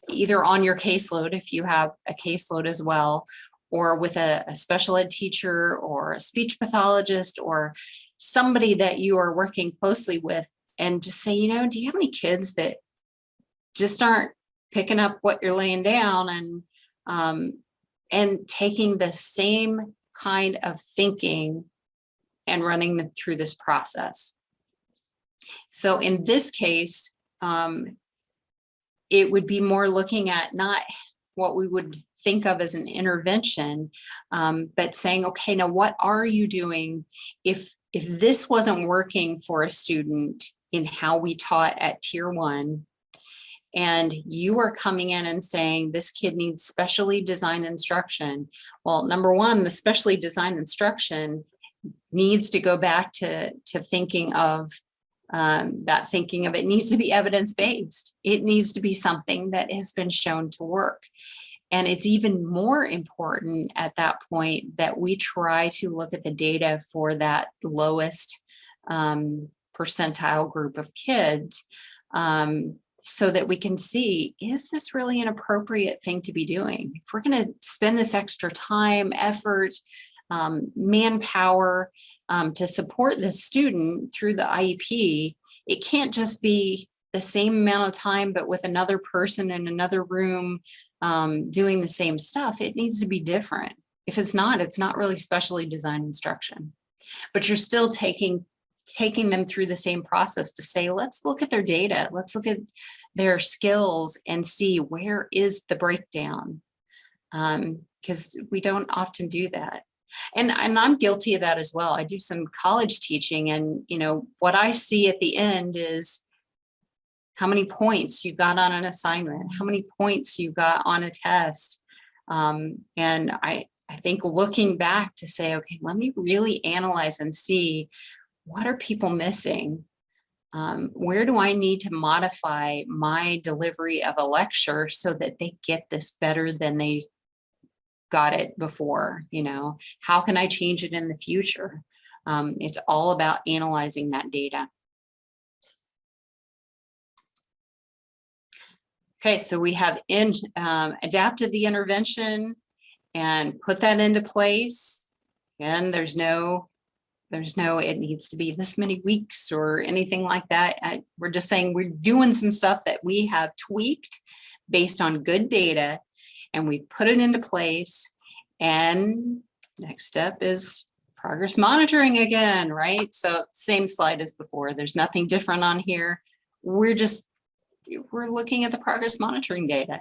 either on your caseload, if you have a caseload as well, or with a special ed teacher or a speech pathologist or somebody that you are working closely with, and just say, do you have any kids that just aren't picking up what you're laying down, and taking the same kind of thinking and running them through this process. So in this case, it would be more looking at not what we would think of as an intervention, but saying, okay, now what are you doing if this wasn't working for a student in how we taught at tier 1, and you are coming in and saying this kid needs specially designed instruction. Well, number one, the specially designed instruction needs to go back to thinking of that thinking of it needs to be evidence-based. It needs to be something that has been shown to work. And it's even more important at that point that we try to look at the data for that lowest percentile group of kids, so that we can see, is this really an appropriate thing to be doing? If we're going to spend this extra time, effort, manpower to support this student through the IEP, it can't just be the same amount of time, but with another person in another room doing the same stuff. It needs to be different. If it's not really specially designed instruction, but you're still taking them through the same process to say, let's look at their data, let's look at their skills and see where is the breakdown, because we don't often do that. And I'm guilty of that as well. I do some college teaching, and what I see at the end is how many points you got on an assignment, how many points you got on a test. And I think looking back to say, okay, let me really analyze and see, what are people missing? Where do I need to modify my delivery of a lecture so that they get this better than they got it before? How can I change it in the future? It's all about analyzing that data. Okay, so we have adapted the intervention and put that into place. And there's no, it needs to be this many weeks or anything like that. We're just saying we're doing some stuff that we have tweaked based on good data, and we put it into place. And next step is progress monitoring again, right? So same slide as before. There's nothing different on here. We're looking at the progress monitoring data.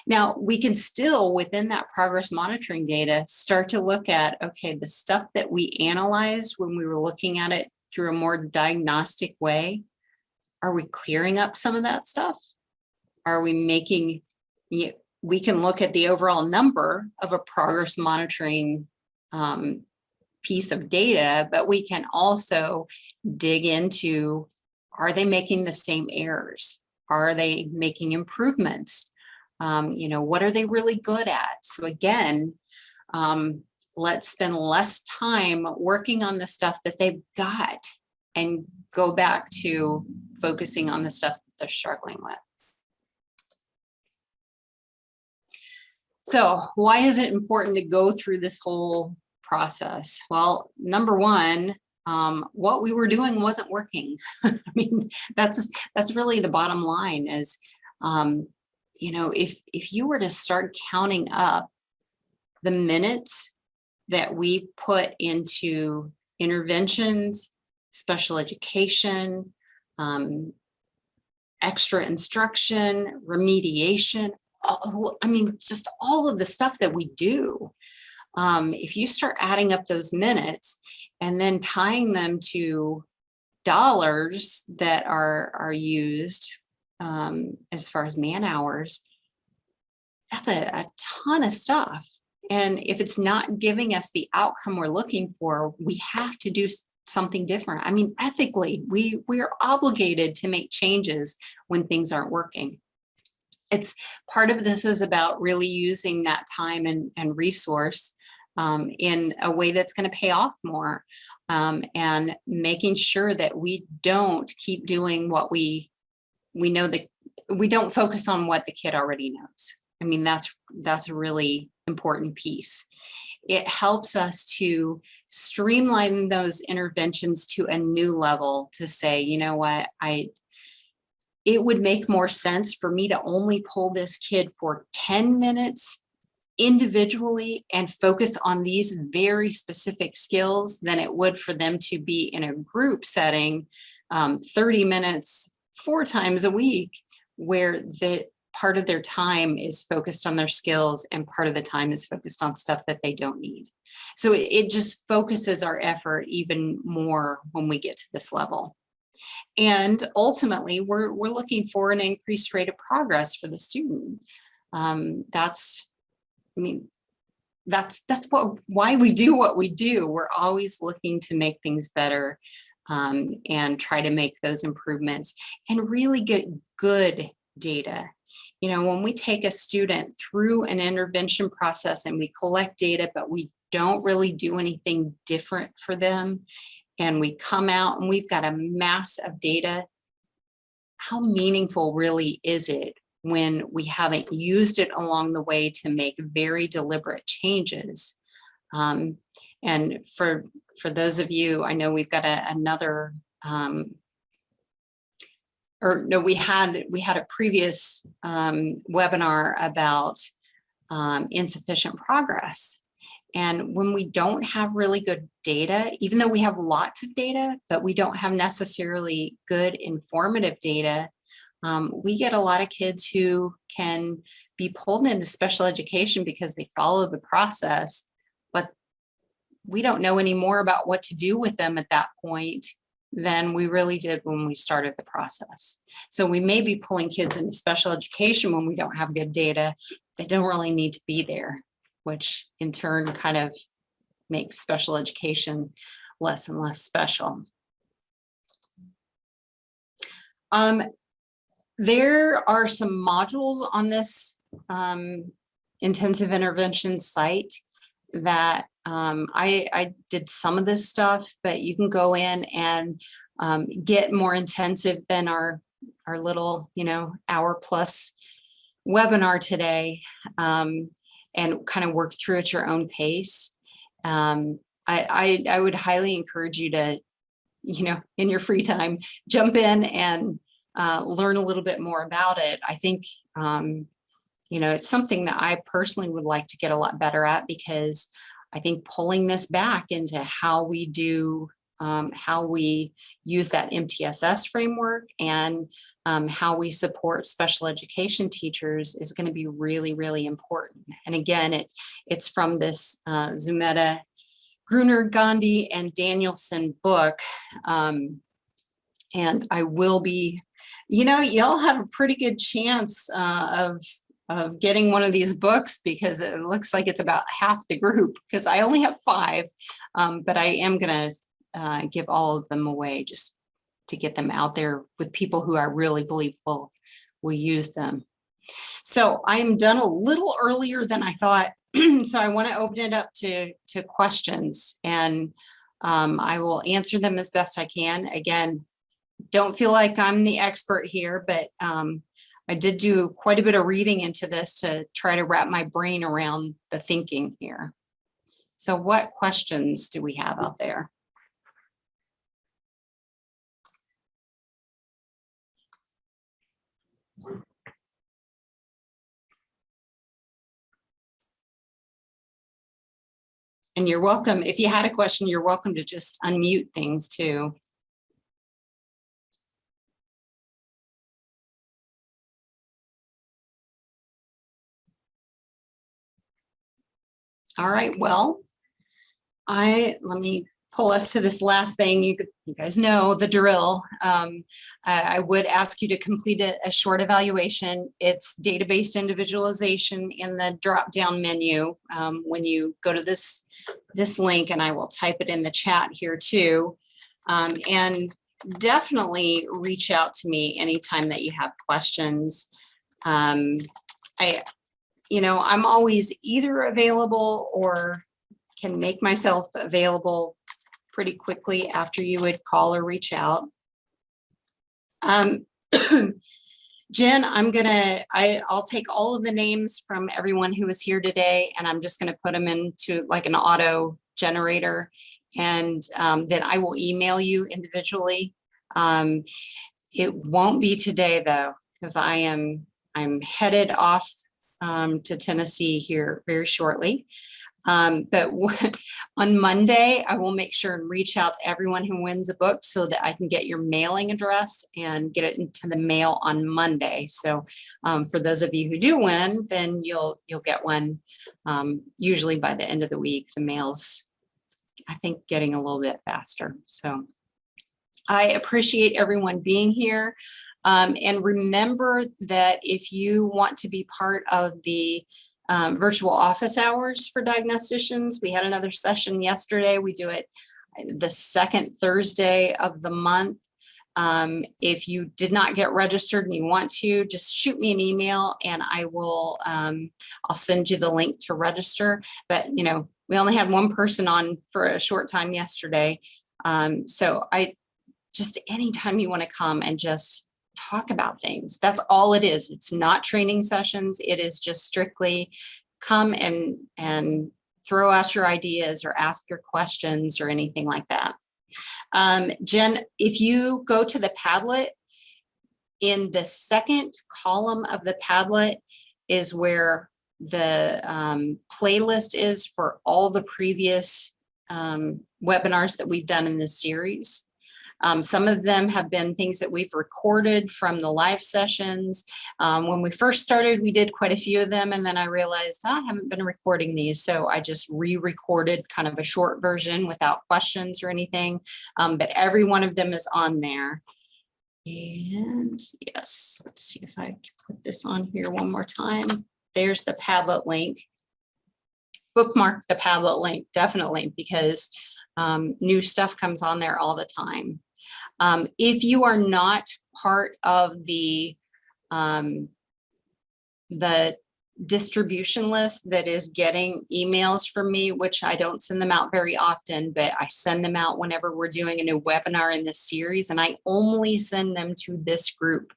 Now, we can still, within that progress monitoring data, start to look at, okay, the stuff that we analyzed when we were looking at it through a more diagnostic way, are we clearing up some of that stuff? Are we making, we can look at the overall number of a progress monitoring piece of data, but we can also dig into, are they making the same errors? Are they making improvements? What are they really good at? So again, let's spend less time working on the stuff that they've got and go back to focusing on the stuff that they're struggling with. So why is it important to go through this whole process? Well, number one, what we were doing wasn't working. I mean, that's really the bottom line is, if you were to start counting up the minutes that we put into interventions, special education, extra instruction, remediation, just all of the stuff that we do. If you start adding up those minutes and then tying them to dollars that are used as far as man hours, that's a ton of stuff. And if it's not giving us the outcome we're looking for, we have to do something different. I mean, ethically, we are obligated to make changes when things aren't working. It's part of this is about really using that time and resource in a way that's going to pay off more. and making sure that we don't keep doing what we know that we don't focus on what the kid already knows. I mean, that's a really important piece. It helps us to streamline those interventions to a new level to say, you know what, it would make more sense for me to only pull this kid for 10 minutes individually and focus on these very specific skills than it would for them to be in a group setting 30 minutes 4 times a week, where the part of their time is focused on their skills and part of the time is focused on stuff that they don't need. So it just focuses our effort even more when we get to this level. And ultimately, we're looking for an increased rate of progress for the student. That's why we do what we do. We're always looking to make things better and try to make those improvements and really get good data. You know, when we take a student through an intervention process and we collect data, but we don't really do anything different for them, and we come out and we've got a mass of data, how meaningful really is it when we haven't used it along the way to make very deliberate changes? And for those of you, I know we've got another, we had a previous webinar about insufficient progress. And when we don't have really good data, even though we have lots of data, but we don't have necessarily good informative data, we get a lot of kids who can be pulled into special education because they follow the process, but we don't know any more about what to do with them at that point than we really did when we started the process. So we may be pulling kids into special education when we don't have good data. They don't really need to be there, which in turn kind of makes special education less and less special. There are some modules on this intensive intervention site that I did some of this stuff, but you can go in and get more intensive than our little, hour plus webinar today, and kind of work through at your own pace. I would highly encourage you to, in your free time, jump in and learn a little bit more about it. I think, it's something that I personally would like to get a lot better at, because I think pulling this back into how we do, how we use that MTSS framework and how we support special education teachers is going to be really, really important. And again, it's from this Zumeta, Gruner, Gandhi, and Danielson book. And I will be, y'all have a pretty good chance of getting one of these books, because it looks like it's about half the group, because I only have 5, but I am going to give all of them away just to get them out there with people who I really believe will use them. So I am done a little earlier than I thought. So I want to open it up to questions, and I will answer them as best I can. Again, don't feel like I'm the expert here, but I did do quite a bit of reading into this to try to wrap my brain around the thinking here. So what questions do we have out there? And you're welcome, if you had a question, you're welcome to just unmute things too. All right, well, let me pull us to this last thing. You guys know the drill. I would ask you to complete a short evaluation. It's data-based individualization in the drop-down menu when you go to this link, and I will type it in the chat here too. And definitely reach out to me anytime that you have questions. I'm always either available or can make myself available pretty quickly after you would call or reach out. Jen, I'll take all of the names from everyone who was here today, and I'm just gonna put them into like an auto generator, and then I will email you individually. It won't be today though, because I'm headed off to Tennessee here very shortly. But on Monday, I will make sure and reach out to everyone who wins a book so that I can get your mailing address and get it into the mail on Monday. So for those of you who do win, then you'll get one usually by the end of the week. The mail's, I think, getting a little bit faster. So I appreciate everyone being here. And remember that if you want to be part of the virtual office hours for diagnosticians, we had another session yesterday. We do it the second Thursday of the month. If you did not get registered and you want to, just shoot me an email and I will, I'll send you the link to register. But, you know, we only had one person on for a short time yesterday. So just anytime you want to come and just talk about things, that's all it is. It's not training sessions. It is just strictly come and throw out your ideas or ask your questions or anything like that. Jen, if you go to the Padlet, in the second column of the Padlet is where the playlist is for all the previous webinars that we've done in this series. Some of them have been things that we've recorded from the live sessions. When we first started, we did quite a few of them, and then I realized I haven't been recording these, so I just re-recorded kind of a short version without questions or anything, but every one of them is on there. And yes, let's see if I can put this on here one more time. There's the Padlet link. Bookmark the Padlet link, definitely, because new stuff comes on there all the time. If you are not part of the distribution list that is getting emails from me, which I don't send them out very often, but I send them out whenever we're doing a new webinar in this series, and I only send them to this group,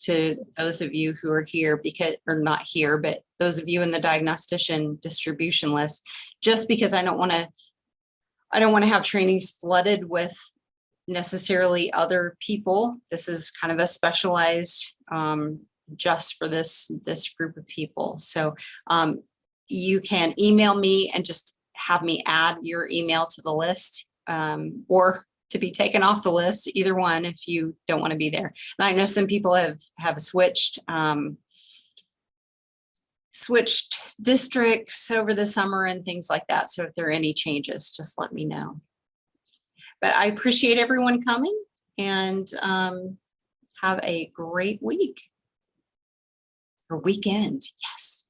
to those of you who are here, because, or not here, but those of you in the diagnostician distribution list, just because I don't want to have trainings flooded with necessarily other people. This is kind of a specialized just for this group of people. So you can email me and just have me add your email to the list, or to be taken off the list, either one, if you don't want to be there. And I know some people have switched districts over the summer and things like that. So if there are any changes, just let me know. But I appreciate everyone coming, and have a great week or weekend. Yes.